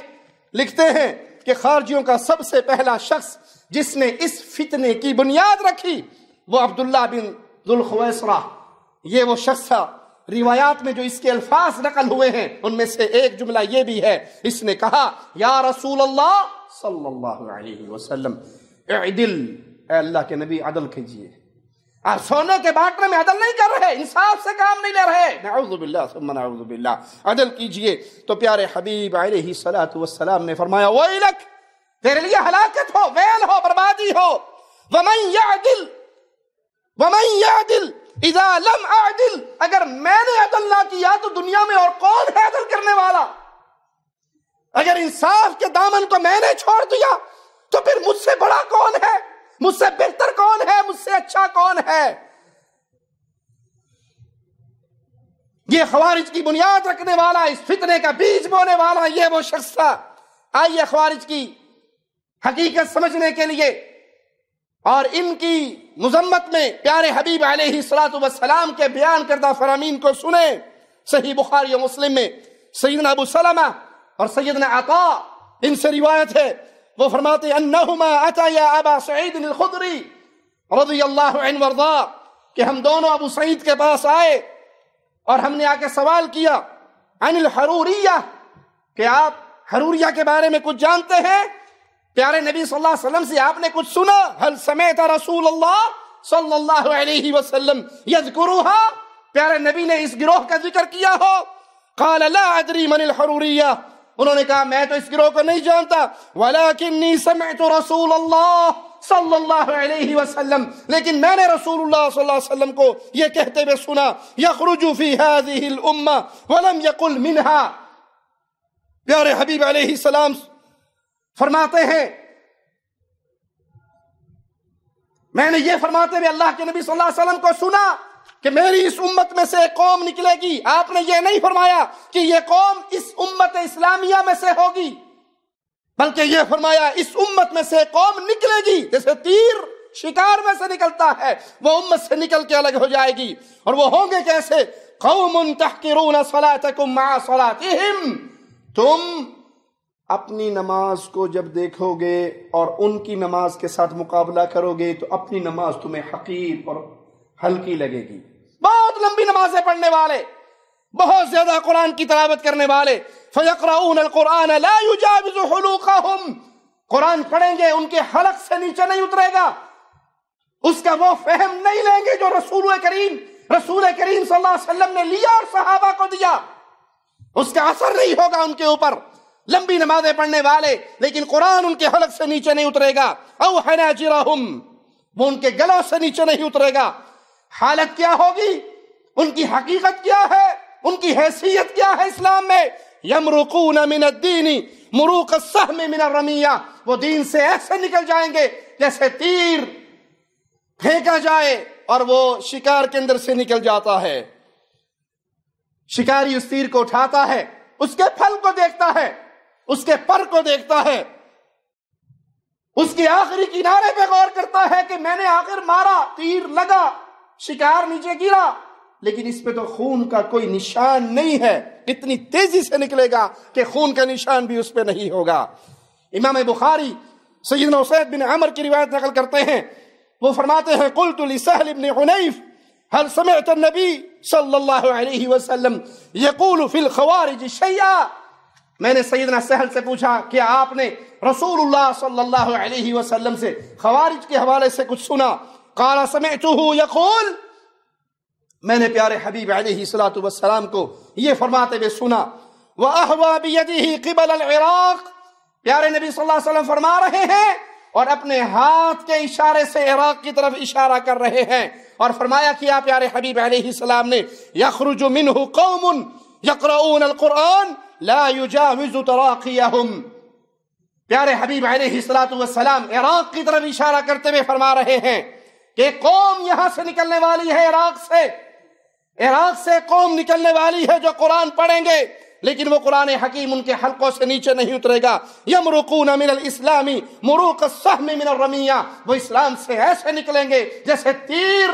لکھتے ہیں کہ خارجیوں کا سب سے پہلا شخص جس نے اس فتنے کی بنیاد رکھی وہ عبداللہ بن ذوالخویصرہ، یہ وہ شخص تھا۔ روایات میں جو اس کے الفاظ نقل ہوئے ہیں ان میں سے ایک جملہ یہ بھی ہے، اس نے کہا یا رسول اللہ صلی اللہ علیہ وسلم اعدل، اے اللہ کے نبی عدل کیجئے، آپ سونے کے بانٹنے میں عدل نہیں کر رہے، انصاف سے کام نہیں لے رہے، نعوذ باللہ ثم نعوذ باللہ، عدل کیجئے۔ تو پیارے حبیب علیہ الصلوۃ والسلام نے فرمایا ویلک، تیرے لیے ہلاکت ہو، ویل ہو، بربادی ہو، ومن یعدل اذا لم اعدل، اگر میں نے عدل نہ کیا تو دنیا میں اور کون ہے عدل کرنے والا؟ اگر انصاف کے دامن کو میں نے چھوڑ دیا تو پھر مجھ سے بڑا کون ہے، مجھ سے بہتر کون ہے، مجھ سے اچھا کون ہے؟ یہ خوارج کی بنیاد رکھنے والا، اس فتنے کا بیج بونے والا یہ وہ شخص تھا۔ آئیے خوارج کی حقیقت سمجھنے کے لیے اور ان کی مذمت میں پیارے حبیب علیہ الصلوۃ والسلام کے بیان کردہ فرامین کو سنیں۔ صحیح بخاری و مسلم میں سیدنا ابو سلمہ اور سیدنا عطاء ان سے روایت ہے، وہ فرماتے انہما اتیا ابا سعید الخدری رضی اللہ عنہ وارضاہ، کہ ہم دونوں ابو سعید کے پاس آئے اور ہم نے آ کے سوال کیا عن الحروریہ، کہ آپ حروریہ کے بارے میں کچھ جانتے ہیں؟ پیارے نبی صلی اللہ علیہ وسلم سے آپ نے کچھ سنا؟ هل سمعت رسول اللہ صلی اللہ علیہ وسلم یذکرها، پیارے نبی نے اس گروہ کا ذکر کیا ہو؟ قال لا ادری من الحروریہ، انہوں نے کہا میں تو اس گروہ کو نہیں جانتا، ولکنی سمعت رسول اللہ صلی اللہ علیہ وسلم، لیکن میں نے رسول اللہ صلی اللہ علیہ وسلم کو یہ کہتے ہوئے سنا یخرج فی هذه الامہ ولم یقل منها۔ پیارے حبیب علیہ السلام فرماتے ہیں میں نے یہ فرماتے ہوئے اللہ کے نبی صلی اللہ علیہ وسلم کو سنا کہ میری اس امت میں سے ایک قوم نکلے گی، آپ نے یہ نہیں فرمایا کہ یہ قوم اس امت اسلامیہ میں سے ہوگی، بلکہ یہ فرمایا اس امت میں سے قوم نکلے گی جیسے تیر شکار میں سے نکلتا ہے، وہ امت سے نکل کے الگ ہو جائے گی، اور وہ ہوں گے کیسے؟ قوم تحقرون صلاتکم مع صلاتہم، تم اپنی نماز کو جب دیکھو گے اور ان کی نماز کے ساتھ مقابلہ کرو گے تو اپنی نماز تمہیں حقیر اور ہلکی لگے گی۔ بہت لمبی نمازیں پڑھنے والے، بہت زیادہ قرآن کی تلاوت کرنے والے، فَيَقْرَؤُونَ الْقُرْآنَ لَا يُجَاوِزُ حُلُوقَهُمْ، قرآن پڑھیں گے ان کے حلق سے نیچے نہیں اترے گا، اس کا وہ فہم نہیں لیں گے جو رسول کریم صلی اللہ علیہ وسلم نے لیا اور صحابہ کو دیا، اس کا اثر نہیں ہوگا ان کے اوپر۔ لمبی نمازیں پڑھنے والے لیکن قرآن ان کے حلق سے نیچے نہیں اترے گا، او حناجرہم، وہ ان کے گلوں سے نیچے نہیں اترے گا۔ حالت کیا ہوگی؟ ان کی حقیقت کیا ہے؟ ان کی حیثیت کیا ہے اسلام میں؟ یمرقون من الدین مروق السہم من الرمیہ، وہ دین سے ایسے نکل جائیں گے جیسے تیر پھینکا جائے اور وہ شکار کے اندر سے نکل جاتا ہے۔ شکاری اس تیر کو اٹھاتا ہے، اس کے پھل کو دیکھتا ہے، اس کے پر کو دیکھتا ہے، اس کے آخری کنارے پہ غور کرتا ہے کہ میں نے آخر مارا، تیر لگا، شکار نیچے گرا، لیکن اس پہ تو خون کا کوئی نشان نہیں ہے، اتنی تیزی سے نکلے گا کہ خون کا نشان بھی اس پہ نہیں ہوگا۔ امام بخاری سیدنا اسید بن عمر کی روایت نقل کرتے ہیں، وہ فرماتے ہیں قلت لسہل بن حنیف هل سمعت النبی صلی اللہ علیہ وسلم یقول فی الخوارج شیئا، میں نے سیدنا سہل سے پوچھا کہ آپ نے رسول اللہ صلی اللہ علیہ وسلم سے خوارج کے حوالے سے کچھ سنا؟ قال سمعته یقول، میں نے پیارے حبیب علیہ الصلوۃ والسلام کو یہ فرماتے ہوئے سنا، وَأَهْوَى بِيَدِهِ قِبَلَ الْعِرَاقِ، پیارے نبی صلی اللہ علیہ وسلم فرما رہے ہیں اور اپنے ہاتھ کے اشارے سے عراق کی طرف اشارہ کر رہے ہیں، اور فرمایا کیا پیارے حبیب علیہ السلام نے یخرج منہ قوم یقرؤون القرآن لا یجاوز تراقیہم، پیارے حبیب علیہ السلام عراق کی طرف اشارہ کرتے ہوئے فرما رہے ہیں کہ قوم یہاں سے نکلنے والی ہے، عراق سے قوم نکلنے والی ہے جو قرآن پڑھیں گے لیکن وہ قرآن حکیم ان کے حلقوں سے نیچے نہیں اترے گا۔ یمرقون من الاسلام مروق السہم من الرمیہ، وہ اسلام سے ایسے نکلیں گے جیسے تیر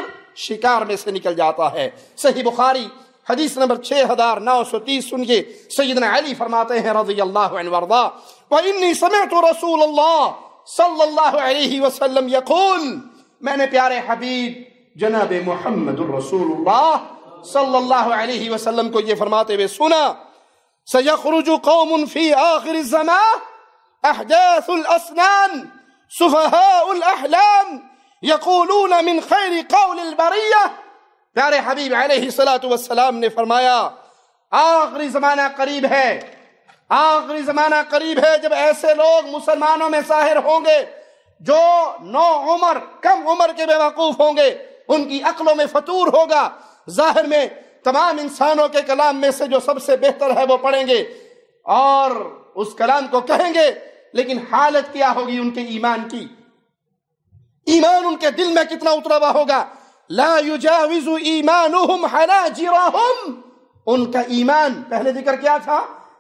شکار میں سے نکل جاتا ہے۔ صحیح بخاری حدیث نمبر 6930 سنیے، سیدنا علی فرماتے ہیں رضی اللہ عنہ وارضاہ، وَإِنِّي سَمِعْتُ رَسُولَ اللَّهِ صلی اللہ علیہ وسلم یقول، میں نے پیارے حبیب جناب محمد الرسول اللہ صلی اللہ علیہ وسلم کو یہ فرماتے ہوئے سنا، سَيَخْرُجُ قَوْمٌ فِي آخِرِ الزَّمَانِ أَحْدَاثُ الْأَسْنَانِ سُفَهَاءُ الْأَحْلَامِ یقولون من خیر قول البریہ. پیارے حبیب علیہ الصلوۃ والسلام نے فرمایا آخری زمانہ قریب ہے، آخری زمانہ قریب ہے جب ایسے لوگ مسلمانوں میں ظاہر ہوں گے جو نو عمر، کم عمر کے بیوقوف ہوں گے، ان کی عقلوں میں فطور ہوگا، ظاہر میں تمام انسانوں کے کلام میں سے جو سب سے بہتر ہے وہ پڑھیں گے اور اس کلام کو کہیں گے، لیکن حالت کیا ہوگی ان کے ایمان کی؟ ایمان ان کے دل میں کتنا اترا ہوا ہوگا؟ لا یجاوز ایمانہم حناجرہم. ان کا ایمان، پہلے ذکر کیا تھا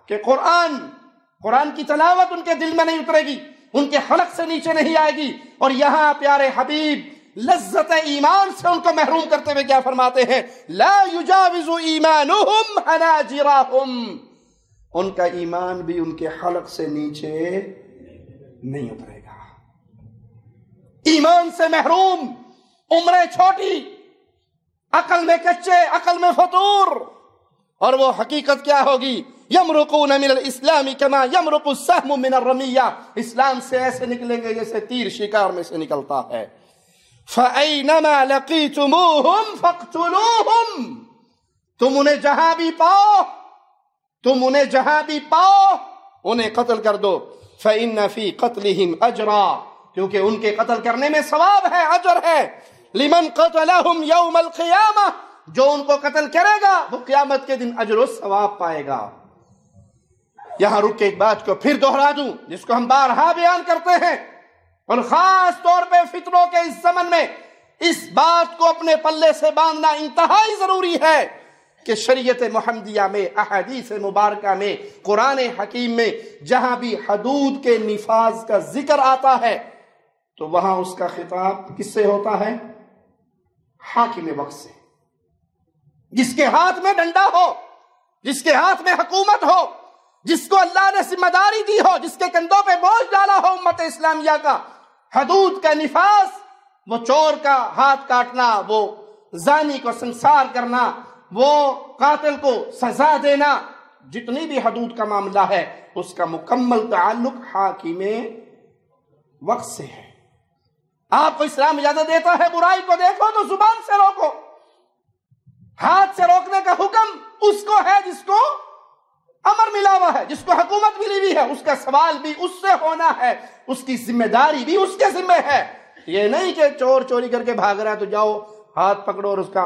کہ قرآن کی تلاوت ان کے دل میں نہیں اترے گی، ان کے حلق سے نیچے نہیں آئے گی. اور یہاں پیارے حبیب لذت ایمان سے ان کو محروم کرتے ہوئے کیا فرماتے ہیں؟ لا یجاوز ایمانہم حناجرہم. ان کا ایمان بھی ان کے حلق سے نیچے نہیں اترے گا. ایمان سے محروم، عمریں چھوٹی، عقل میں کچے، عقل میں فطور. اور وہ حقیقت کیا ہوگی؟ یمرقون من الاسلام کما یمرق السهم من الرمیہ. اسلام سے ایسے نکلیں گے جیسے تیر شکار میں سے نکلتا ہے. فَأَيْنَمَا لَقِيتُمُوهُمْ فَاقْتُلُوهُمْ. تم انہیں جہاں بھی پاؤ، تم انہیں جہاں بھی پاؤ انہیں قتل کر دو. فَإِنَّ فِي قَتْلِهِمْ أَجْرًا. کیونکہ ان کے قتل کرنے میں ثواب ہے، اجر ہے. لمن قتلهم یوم القیامہ. جو ان کو قتل کرے گا وہ قیامت کے دن اجر و ثواب پائے گا. یہاں رک کے ایک بات کو پھر دوہرا دوں جس کو ہم بارہا بیان کرتے ہیں، اور خاص طور پہ فتنوں کے اس زمن میں اس بات کو اپنے پلے سے باندھنا انتہائی ضروری ہے کہ شریعت محمدیہ میں، احادیث مبارکہ میں، قرآن حکیم میں جہاں بھی حدود کے نفاذ کا ذکر آتا ہے تو وہاں اس کا خطاب کس سے ہوتا ہے؟ حاکم وقت سے، جس کے ہاتھ میں ڈنڈا ہو، جس کے ہاتھ میں حکومت ہو، جس کو اللہ نے ذمہ داری دی ہو، جس کے کندھوں پہ بوجھ ڈالا ہو امت اسلامیہ کا. حدود کا نفاذ، وہ چور کا ہاتھ کاٹنا، وہ زانی کو سنسار کرنا، وہ قاتل کو سزا دینا، جتنی بھی حدود کا معاملہ ہے اس کا مکمل تعلق حاکم وقت سے ہے. آپ کو اسلام اجازت دیتا ہے برائی کو دیکھو تو زبان سے روکو. ہاتھ سے روکنے کا حکم اس کو ہے جس کو امر ملا ہوا ہے، جس کو حکومت ملی ہوئی ہے. اس کا سوال بھی اس سے ہونا ہے، اس کی ذمہ داری بھی اس کے ذمہ ہے. یہ نہیں کہ چور چوری کر کے بھاگ رہا ہے تو جاؤ ہاتھ پکڑو اور اس کا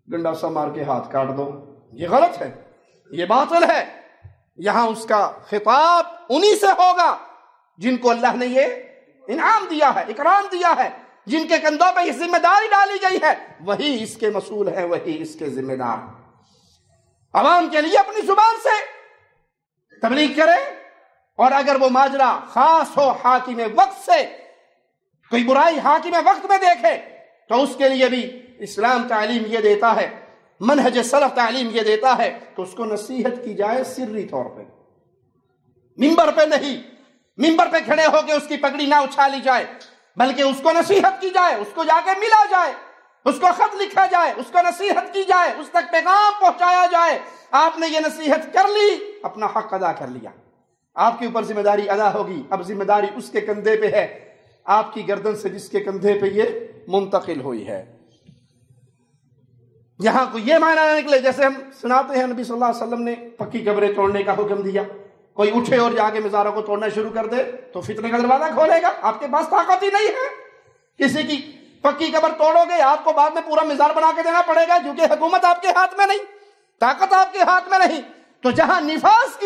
گنڈا سا مار کے ہاتھ کاٹ دو. یہ غلط ہے، یہ باطل ہے. یہاں اس کا خطاب انہی سے ہوگا جن کو اللہ نے یہ انعام دیا ہے، اکرام دیا ہے، جن کے کندھوں پہ یہ ذمہ داری ڈالی گئی ہے، وہی اس کے مسئول ہیں، وہی اس کے ذمہ دار. عوام کے لیے اپنی زبان سے تبلیغ کرے، اور اگر وہ ماجرا خاص ہو حاکم وقت سے، کوئی برائی حاکم وقت میں دیکھے تو اس کے لیے بھی اسلام تعلیم یہ دیتا ہے، منہج سلف تعلیم یہ دیتا ہے کہ اس کو نصیحت کی جائے سری طور پہ، منبر پہ نہیں. منبر پہ کھڑے ہو کے اس کی پگڑی نہ اچھالی جائے، بلکہ اس کو نصیحت کی جائے، اس کو جا کے ملا جائے، اس کو خط لکھا جائے، اس کو نصیحت کی جائے، اس تک پیغام پہنچایا جائے. آپ نے یہ نصیحت کر لی، اپنا حق ادا کر لیا، آپ کے اوپر ذمہ داری ادا ہوگی. اب ذمہ داری اس کے کندھے پہ ہے، آپ کی گردن سے جس کے کندھے پہ یہ منتقل ہوئی ہے. یہاں کو یہ معنی نہ نکلے جیسے ہم سناتے ہیں نبی صلی اللہ علیہ وسلم نے پکی قبریں توڑنے کا حکم دیا، کوئی اٹھے اور جا کے مزاروں کو توڑنا شروع کر دے تو فتنے کا دروازہ کھولے گا. آپ کے پاس طاقت ہی نہیں ہے. کسی کی پکی قبر توڑو گے آپ کو بعد میں پورا مزار بنا کے دینا پڑے گا، کیونکہ حکومت آپ کے ہاتھ میں نہیں، طاقت آپ کے ہاتھ میں نہیں. تو جہاں نفاذ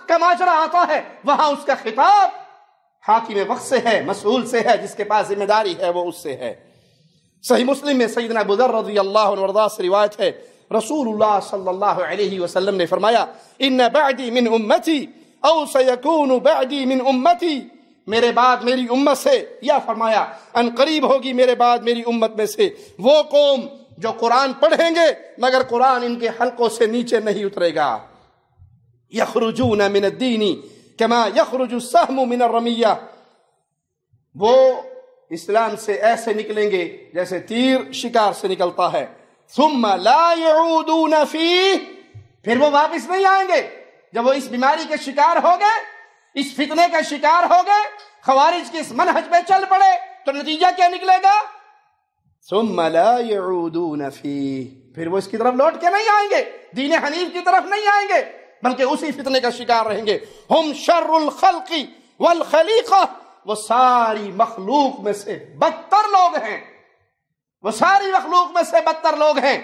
کا ماجرا آتا ہے وہاں اس کا خطاب حاکم وقت سے ہے، مسئول سے ہے، جس کے پاس ذمہ داری ہے وہ اس سے ہے. صحیح مسلم میں سیدنا ابو ذر رضی اللہ عنہ وارضاہ سے روایت ہے، رسول اللہ صلی اللہ علیہ وسلم نے فرمایا ان بعدی من امتی او سیکون بعدی من امتی، میرے بعد میری امت سے، یا فرمایا ان قریب ہوگی میرے بعد میری امت میں سے وہ قوم جو قرآن پڑھیں گے مگر قرآن ان کے حلقوں سے نیچے نہیں اترے گا. یخرجون من الدین کما یخرج السهم من الرمیہ، وہ اسلام سے ایسے نکلیں گے جیسے تیر شکار سے نکلتا ہے. ثم لا يعودون فیہ، پھر وہ واپس نہیں آئیں گے. جب وہ اس بیماری کے شکار ہو گئے، اس فتنے کا شکار ہو گئے، خوارج کے اس منہج پہ چل پڑے، تو نتیجہ کیا نکلے گا؟ ثم لا يعودون فيه، پھر وہ اس کی طرف لوٹ کے نہیں آئیں گے، دین حنیف کی طرف نہیں آئیں گے، بلکہ اسی فتنے کا شکار رہیں گے۔ ہم شر الخلق والخلیقہ، وہ ساری مخلوق میں سے بدتر لوگ ہیں، وہ ساری مخلوق میں سے بدتر لوگ ہیں۔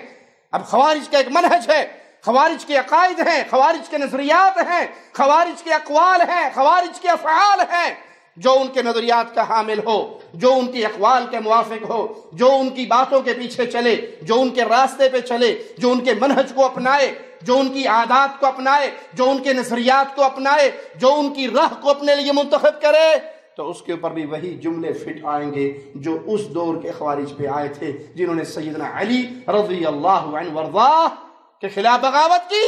اب خوارج کا ایک منہج ہے، خوارج کے عقائد ہیں، خوارج کے نظریات ہیں، خوارج کے اقوال ہیں، خوارج کے افعال ہیں۔ جو ان کے نظریات کا حامل ہو، جو ان کی اقوال کے موافق ہو، جو ان کی باتوں کے پیچھے چلے، جو ان کے راستے پہ چلے، جو ان کے منہج کو اپنائے، جو ان کی عادات کو اپنائے، جو ان کے نظریات کو اپنائے، جو ان کی راہ کو اپنے لیے منتخب کرے، تو اس کے اوپر بھی وہی جملے فٹ آئیں گے جو اس دور کے خوارج پہ آئے تھے، جنہوں نے سیدنا علی رضی اللہ عنہ وارضاہ کے خلاف بغاوت کی۔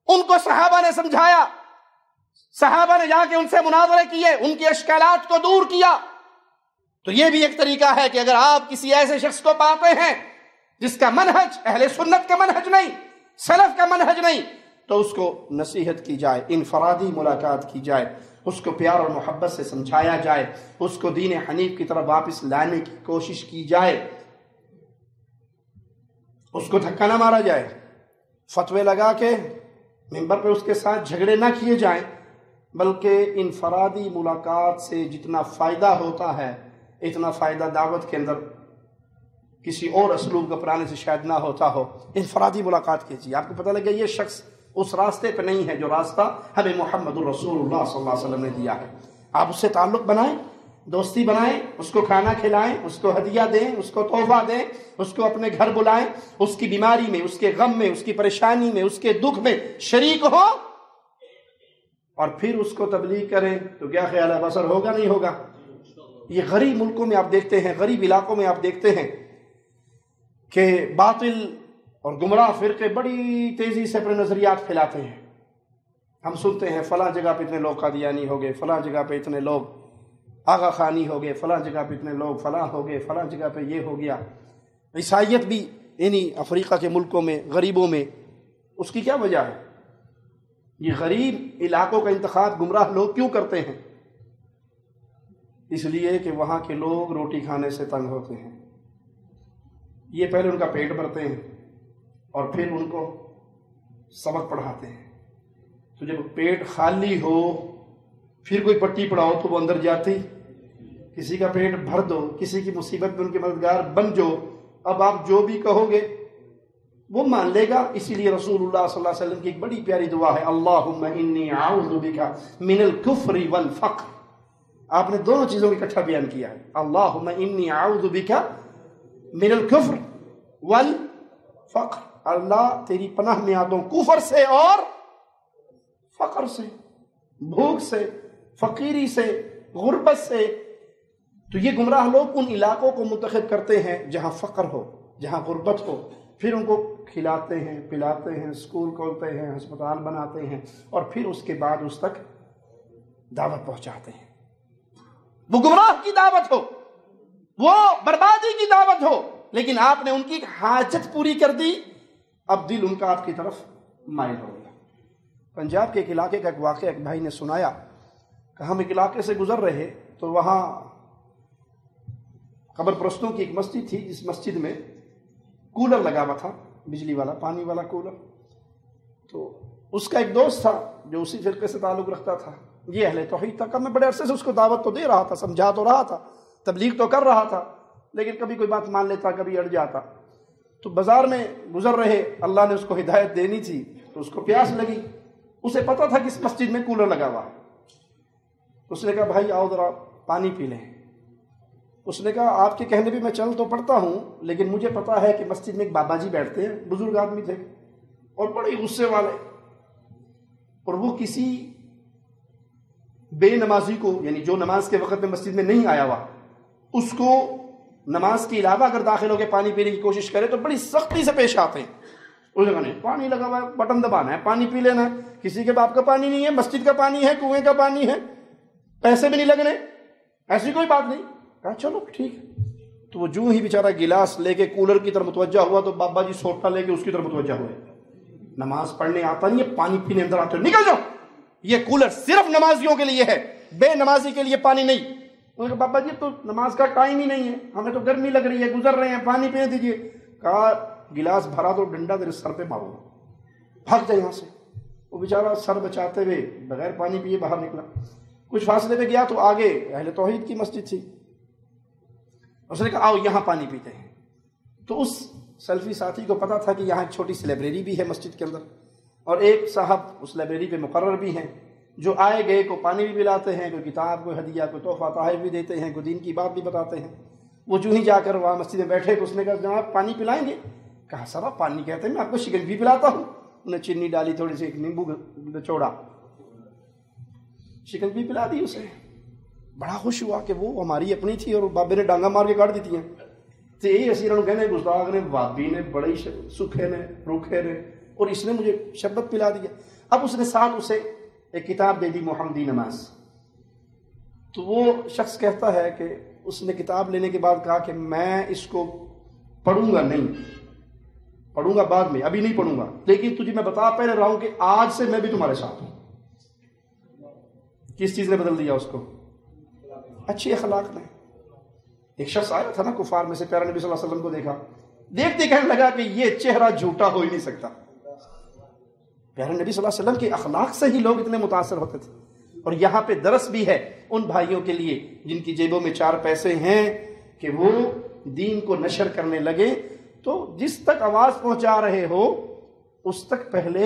ان کو صحابہ نے سمجھایا، صحابہ نے جا کے ان سے مناظرے کیے، ان کی اشکالات کو دور کیا۔ تو یہ بھی ایک طریقہ ہے کہ اگر آپ کسی ایسے شخص کو پاتے ہیں جس کا منہج اہل سنت کا منہج نہیں، سلف کا منہج نہیں، تو اس کو نصیحت کی جائے، انفرادی ملاقات کی جائے، اس کو پیار اور محبت سے سمجھایا جائے، اس کو دین حنیف کی طرف واپس لانے کی کوشش کی جائے، اس کو دھکا نہ مارا جائے، فتوے لگا کے ممبر پہ اس کے ساتھ جھگڑے نہ کیے جائیں، بلکہ انفرادی ملاقات سے جتنا فائدہ ہوتا ہے اتنا فائدہ دعوت کے اندر کسی اور اسلوب کو اپنانے سے شاید نہ ہوتا ہو۔ انفرادی ملاقات کیجیے، آپ کو پتہ لگے یہ شخص اس راستے پہ نہیں ہے جو راستہ ہمیں محمد الرسول اللہ صلی اللہ علیہ وسلم نے دیا ہے۔ آپ اس سے تعلق بنائیں، دوستی بنائیں، اس کو کھانا کھلائیں، اس کو ہدیہ دیں، اس کو تحفہ دیں، اس کو اپنے گھر بلائیں، اس کی بیماری میں، اس کے غم میں، اس کی پریشانی میں، اس کے دکھ میں شریک ہو، اور پھر اس کو تبلیغ کریں۔ تو کیا خیال ہے، بسر ہوگا نہیں ہوگا؟ یہ غریب ملکوں میں آپ دیکھتے ہیں، غریب علاقوں میں آپ دیکھتے ہیں کہ باطل اور گمراہ فرقے بڑی تیزی سے اپنے نظریات پھیلاتے ہیں۔ ہم سنتے ہیں فلاں جگہ پہ اتنے لوگ قادیانی ہو گئے، فلاں جگہ پہ اتنے لوگ آغا خانی ہو گئے، فلاں جگہ پہ اتنے لوگ فلاں ہو گئے، فلاں جگہ پہ یہ ہو گیا۔ عیسائیت بھی انہی افریقہ کے ملکوں میں، غریبوں میں، اس کی کیا وجہ ہے؟ یہ غریب علاقوں کا انتخاب گمراہ لوگ کیوں کرتے ہیں؟ اس لیے کہ وہاں کے لوگ روٹی کھانے سے تنگ ہوتے ہیں، یہ پہلے ان کا پیٹ بھرتے ہیں اور پھر ان کو سبق پڑھاتے ہیں۔ تو جب پیٹ خالی ہو پھر کوئی پٹی پڑھاؤ تو وہ اندر جاتی، کسی کا پیٹ بھر دو، کسی کی مصیبت میں ان کے مددگار بن جو، اب آپ جو بھی کہو گے وہ مان لے گا۔ اسی لیے رسول اللہ صلی اللہ علیہ وسلم کی ایک بڑی پیاری دعا ہے، اللہم انی اعوذ بک من الکفر والفقر۔ آپ نے دونوں چیزوں کو اکٹھا بیان کیا ہے، اللہم انی اعوذ بک من الکفر والفقر، اللہ تیری پناہ میں آتا ہوں کفر سے اور فقر سے، بھوک سے، فقیری سے، غربت سے۔ تو یہ گمراہ لوگ ان علاقوں کو منتخب کرتے ہیں جہاں فقر ہو، جہاں غربت ہو، پھر ان کو کھلاتے ہیں، پلاتے ہیں، اسکول کھولتے ہیں، ہسپتال بناتے ہیں، اور پھر اس کے بعد اس تک دعوت پہنچاتے ہیں۔ وہ گمراہ کی دعوت ہو، وہ بربادی کی دعوت ہو، لیکن آپ نے ان کی حاجت پوری کر دی، اب دل ان کا آپ کی طرف مائل ہو گیا۔ پنجاب کے ایک علاقے کا ایک واقعہ ایک بھائی نے سنایا کہ ہم ایک علاقے سے گزر رہے تو وہاں قبر پرستوں کی ایک مسجد تھی، جس مسجد میں کولر لگا ہوا تھا، بجلی والا، پانی والا کولر۔ تو اس کا ایک دوست تھا جو اسی فرقے سے تعلق رکھتا تھا، یہ اہل توحید تھا۔ میں بڑے عرصے سے اس کو دعوت تو دے رہا تھا، سمجھا تو رہا تھا، تبلیغ تو کر رہا تھا، لیکن کبھی کوئی بات مان لیتا، کبھی اڑ جاتا۔ تو بازار میں گزر رہے، اللہ نے اس کو ہدایت دینی تھی تو اس کو پیاس لگی، اسے پتا تھا کہ اس مسجد میں کولر لگا ہوا ہے۔ اس نے کہا بھائی آؤ ذرا پانی پی لیں۔ اس نے کہا آپ کے کہنے پہ میں چل تو پڑتا ہوں، لیکن مجھے پتا ہے کہ مسجد میں ایک بابا جی بیٹھتے ہیں، بزرگ آدمی تھے اور بڑے غصے والے، اور وہ کسی بے نمازی کو، یعنی جو نماز کے وقت میں مسجد میں نہیں آیا ہوا، اس کو نماز کے علاوہ اگر داخل ہو کے پانی پینے کی کوشش کرے تو بڑی سختی سے پیش آتے ہیں۔ اس نے کہا نہیں، پانی لگا ہوا ہے، بٹن دبانا ہے، پانی پی لینا ہے، کسی کے باپ کا پانی نہیں ہے، مسجد کا پانی ہے، کنویں کا پانی ہے، پیسے بھی نہیں لگنے، ایسی کوئی بات نہیں۔ کہا چلو ٹھیک ہے۔ تو وہ جو ہی بیچارہ گلاس لے کے کولر کی طرف متوجہ ہوا تو بابا جی سوٹا لے کے اس کی طرف متوجہ ہوئے۔ نماز پڑھنے آتا نہیں ہے، پانی پینے اندر آتے، نکل جاؤ، یہ کولر صرف نمازیوں کے لیے ہے، بے نمازی کے لیے پانی نہیں۔ انہوں نے کہا بابا جی تو نماز کا ٹائم ہی نہیں ہے، ہمیں تو گرمی لگ رہی ہے، گزر رہے ہیں، پانی پی دیجیے۔ کہا گلاس بھرا تو ڈنڈا تیرے سر پہ ماروں گا، بھاگ جائے یہاں سے۔ وہ بیچارہ سر بچاتے ہوئے بغیر پانی پیے باہر نکلا۔ کچھ فاصلے پہ گیا تو آگے اہل توحید کی مسجد تھی، اس نے کہا آؤ یہاں پانی پیتے ہیں۔ تو اس سیلفی ساتھی کو پتا تھا کہ یہاں ایک چھوٹی سی لائبریری بھی ہے مسجد کے اندر، اور ایک صاحب اس لائبریری پہ مقرر بھی ہیں جو آئے گئے کو پانی بھی پلاتے ہیں، کوئی کتاب، کوئی ہدیہ، کوئی تحفہ تحائف بھی دیتے ہیں، کوئی دین کی بات بھی بتاتے ہیں۔ وہ جو ہی جا کر وہاں مسجد میں بیٹھے تو اس نے کہا جناب پانی پلائیں گے؟ کہا سر آپ پانی کہتے ہیں، میں آپ کو شکنجی پلاتا ہوں۔ انہیں چینی ڈالی، تھوڑی سی ایک نیمبو نچوڑا، شکنجی پلا دی اسے۔ بڑا خوش ہوا کہ وہ ہماری اپنی تھی اور بابے نے ڈانگا مار کے کاٹ دیتی ہیں۔ تو یہی اسی انہوں کہنے گستاخ نے، وابی نے، بڑے سکھے نے، روکھے نے، اور اس نے مجھے شربت پلا دیا۔ اب اس نے ساتھ اسے ایک کتاب دے دی، محمدی نماز۔ تو وہ شخص کہتا ہے کہ اس نے کتاب لینے کے بعد کہا کہ میں اس کو پڑھوں گا نہیں، پڑھوں گا بعد میں، ابھی نہیں پڑھوں گا، لیکن تجھے میں بتا پہلے رہا ہوں کہ آج سے میں بھی تمہارے ساتھ ہوں۔ کس چیز نے بدل دیا اس کو؟ اچھی اخلاق نے۔ ایک شخص آیا تھا نا کفار میں سے، پیارے نبی صلی اللہ علیہ وسلم کو دیکھا، دیکھتے کہنے لگا کہ یہ چہرہ جھوٹا ہو ہی نہیں سکتا۔ پیارے نبی صلی اللہ علیہ وسلم کے اخلاق سے ہی لوگ اتنے متاثر ہوتے تھے۔ اور یہاں پہ درس بھی ہے ان بھائیوں کے لیے جن کی جیبوں میں 4 پیسے ہیں کہ وہ دین کو نشر کرنے لگے، تو جس تک آواز پہنچا رہے ہو اس تک پہلے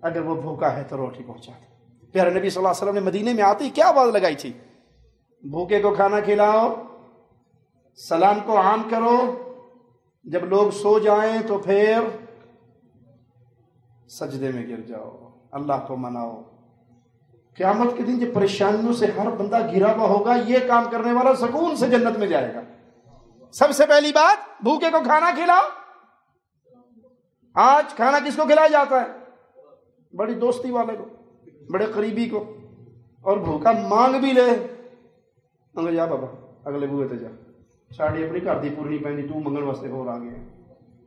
اگر وہ بھوکا ہے تو روٹی پہنچا دے۔ پیارے نبی صلی اللہ علیہ وسلم نے مدینے میں آتے ہی کیا آواز لگائی تھی؟ بھوکے کو کھانا کھلاؤ، سلام کو عام کرو، جب لوگ سو جائیں تو پھر سجدے میں گر جاؤ، اللہ کو مناؤ۔ قیامت کے دن جب پریشانیوں سے ہر بندہ گھرا ہوا ہوگا، یہ کام کرنے والا سکون سے جنت میں جائے گا۔ سب سے پہلی بات، بھوکے کو کھانا کھلاؤ۔ آج کھانا کس کو کھلایا جاتا ہے؟ بڑی دوستی والے کو، بڑے قریبی کو، اور بھوکا مانگ بھی لے، انگل جا بابا اگلے بوئے تے جا، ساڑی اپنی گھر دی پوری نہیں پہنی، تو منگل واسطے ہو آ گیا۔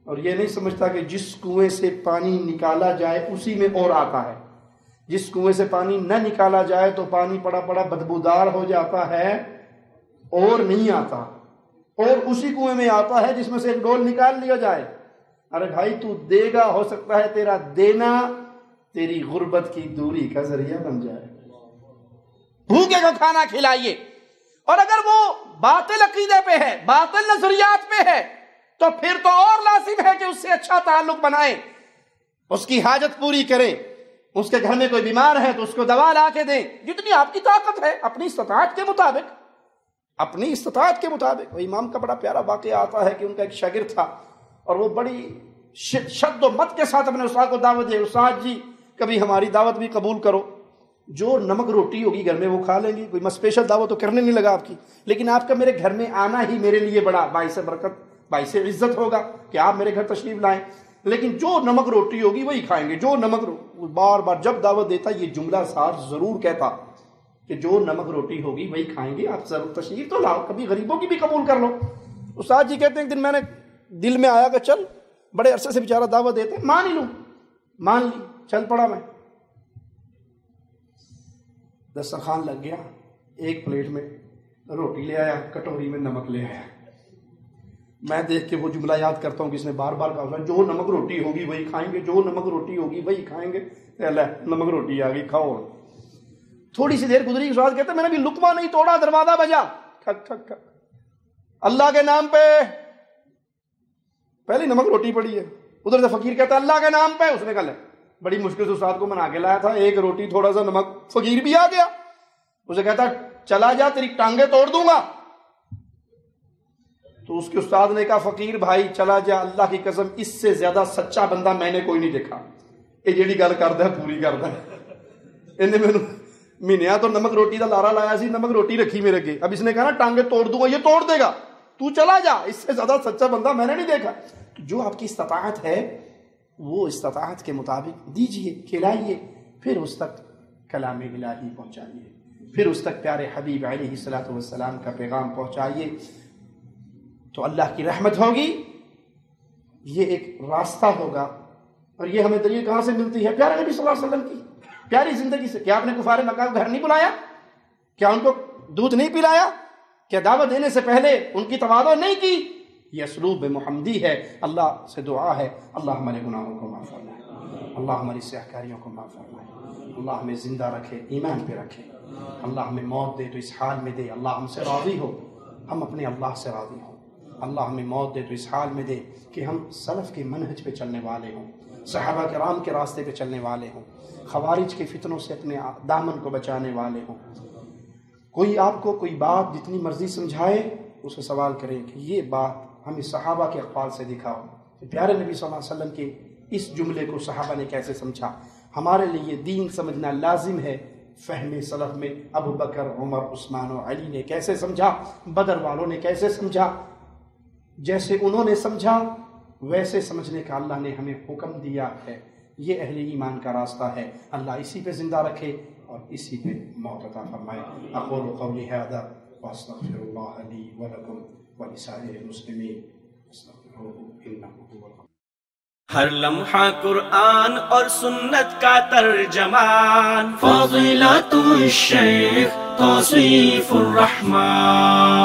اور یہ نہیں سمجھتا کہ جس کنویں سے پانی نکالا جائے اسی میں اور آتا ہے، جس کنویں سے پانی نہ نکالا جائے تو پانی پڑا پڑا بدبودار ہو جاتا ہے اور نہیں آتا، اور اسی کنویں میں آتا ہے جس میں سے ایک ڈول نکال لیا جائے۔ ارے بھائی تو دے گا، ہو سکتا ہے تیرا دینا تیری غربت کی دوری کا ذریعہ بن جائے۔ بھوکے کو کھانا کھلائیے، اور اگر وہ باطل عقیدے پہ ہے، باطل نظریات پہ ہے، تو پھر تو اور لازم ہے کہ اس سے اچھا تعلق بنائیں، اس کی حاجت پوری کریں۔ اس کے گھر میں کوئی بیمار ہے تو اس کو دوا لا کے دیں، جتنی آپ کی طاقت ہے، اپنی استطاعت کے مطابق، اپنی استطاعت کے مطابق۔ وہ امام کا بڑا پیارا واقعہ آتا ہے کہ ان کا ایک شاگرد تھا، اور وہ بڑی شد و مت کے ساتھ اپنے استاد کو دعوت دے، استاد جی کبھی ہماری دعوت بھی قبول کرو، جو نمک روٹی ہوگی گھر میں وہ کھا لیں گی، کوئی اسپیشل دعوت تو کرنے نہیں لگا آپ کی، لیکن آپ کا میرے گھر میں آنا ہی میرے لیے بڑا باعث برکت، باعث عزت ہوگا کہ آپ میرے گھر تشریف لائیں، لیکن جو نمک روٹی ہوگی وہی کھائیں گے، جو نمک بار بار جب دعوت دیتا یہ جملہ ساتھ ضرور کہتا کہ جو نمک روٹی ہوگی وہی کھائیں گے، آپ ضرور تشریف تو لاؤ، کبھی غریبوں کی بھی قبول کر لو۔ استاد جی کہتے ہیں ایک دن میں نے دل میں آیا کہ چل، بڑے عرصے سے بیچارہ دعوت دیتے، مان ہی لوں، مان لی، چل پڑا میں۔ دسترخوان لگ گیا، ایک پلیٹ میں روٹی لے آیا، کٹوری میں نمک لے آیا۔ میں دیکھ کے وہ جملہ یاد کرتا ہوں کہ اس نے بار بار کہا جو نمک روٹی ہوگی وہی کھائیں گے، جو نمک روٹی ہوگی وہی کھائیں گے۔ اللہ نمک روٹی آ گئی، کھاؤ۔ تھوڑی سی دیر گزری، استاد کہتے ہیں میں نے بھی لقمہ نہیں توڑا، دروازہ بجا، ٹھک ٹھک ٹھک، اللہ کے نام پہ، پہلی نمک روٹی پڑی ہے۔ ادھر سے فقیر کہتا ہے اللہ کے نام پہ، اس نے کہا بڑی مشکل سے استاد کو منا کے لایا تھا، ایک روٹی تھوڑا سا نمک، فقیر بھی آ گیا، اسے کہتا چلا جا تیری ٹانگیں توڑ دوں گا۔ تو اس کے استاد نے کہا فقیر بھائی چلا جا، اللہ کی قسم اس سے زیادہ سچا بندہ میں نے کوئی نہیں دیکھا، یہ جیڑی گل کردا ہے پوری کردا ہے۔ انہیں مینوں مہینیاں تو نمک روٹی دا لارا لایا سی، نمک روٹی رکھی میرے اگے، اب اس نے کہا نا ٹانگیں توڑ دوں گا، یہ توڑ دے گا، تو چلا جا، اس سے زیادہ سچا بندہ میں نے نہیں دیکھا۔ جو آپ کی استطاعت ہے وہ استطاعت کے مطابق دیجئے، کھلائیے، پھر اس تک کلام الہی پہنچائیے، پھر اس تک پیارے حبیب علیہ الصلوۃ والسلام کا پیغام پہنچائیے، تو اللہ کی رحمت ہوگی، یہ ایک راستہ ہوگا۔ اور یہ ہمیں دلیل کہاں سے ملتی ہے؟ پیارے نبی صلی اللہ علیہ وسلم کی پیاری زندگی سے۔ کیا آپ نے کفار مکہ کو گھر نہیں بلایا؟ کیا ان کو دودھ نہیں پلایا؟ کیا دعوت دینے سے پہلے ان کی تواضع نہیں کی؟ یہ اسلوب محمدی ہے۔ اللہ سے دعا ہے اللہ ہمارے گناہوں کو معاف فرمائے، اللہ ہماری سیاہکاریوں کو معاف فرمائے، اللہ ہمیں زندہ رکھے، ایمان پہ رکھے، اللہ ہمیں موت دے تو اس حال میں دے اللہ ہم سے راضی ہو، ہم اپنے اللہ سے راضی ہوں۔ اللہ ہمیں موت دے تو اس حال میں دے کہ ہم سلف کے منہج پہ چلنے والے ہوں، صحابہ کرام کے راستے پہ چلنے والے ہوں، خوارج کے فتنوں سے اپنے دامن کو بچانے والے ہوں۔ کوئی آپ کو کوئی بات جتنی مرضی سمجھائے اسے سوال کریں کہ یہ بات ہمیں صحابہ کے اقوال سے دکھاؤ، پیارے نبی صلی اللہ علیہ وسلم کے اس جملے کو صحابہ نے کیسے سمجھا۔ ہمارے لیے یہ دین سمجھنا لازم ہے۔ فہم سلف میں ابو بکر، عمر، عثمان و علی نے کیسے سمجھا، بدر والوں نے کیسے سمجھا، جیسے انہوں نے سمجھا ویسے سمجھنے کا اللہ نے ہمیں حکم دیا ہے۔ یہ اہل ایمان کا راستہ ہے۔ اللہ اسی پہ زندہ رکھے اور اسی پہ موت عطا فرمائے۔ اقول قولی ھذا واستغفر اللہ لی ولکم ولسائر المسلمین استغفروہ انہ هو الغفور۔ ہر لمحہ قرآن اور سنت کا ترجمان، فضیلت الشیخ توصیف الرحمان۔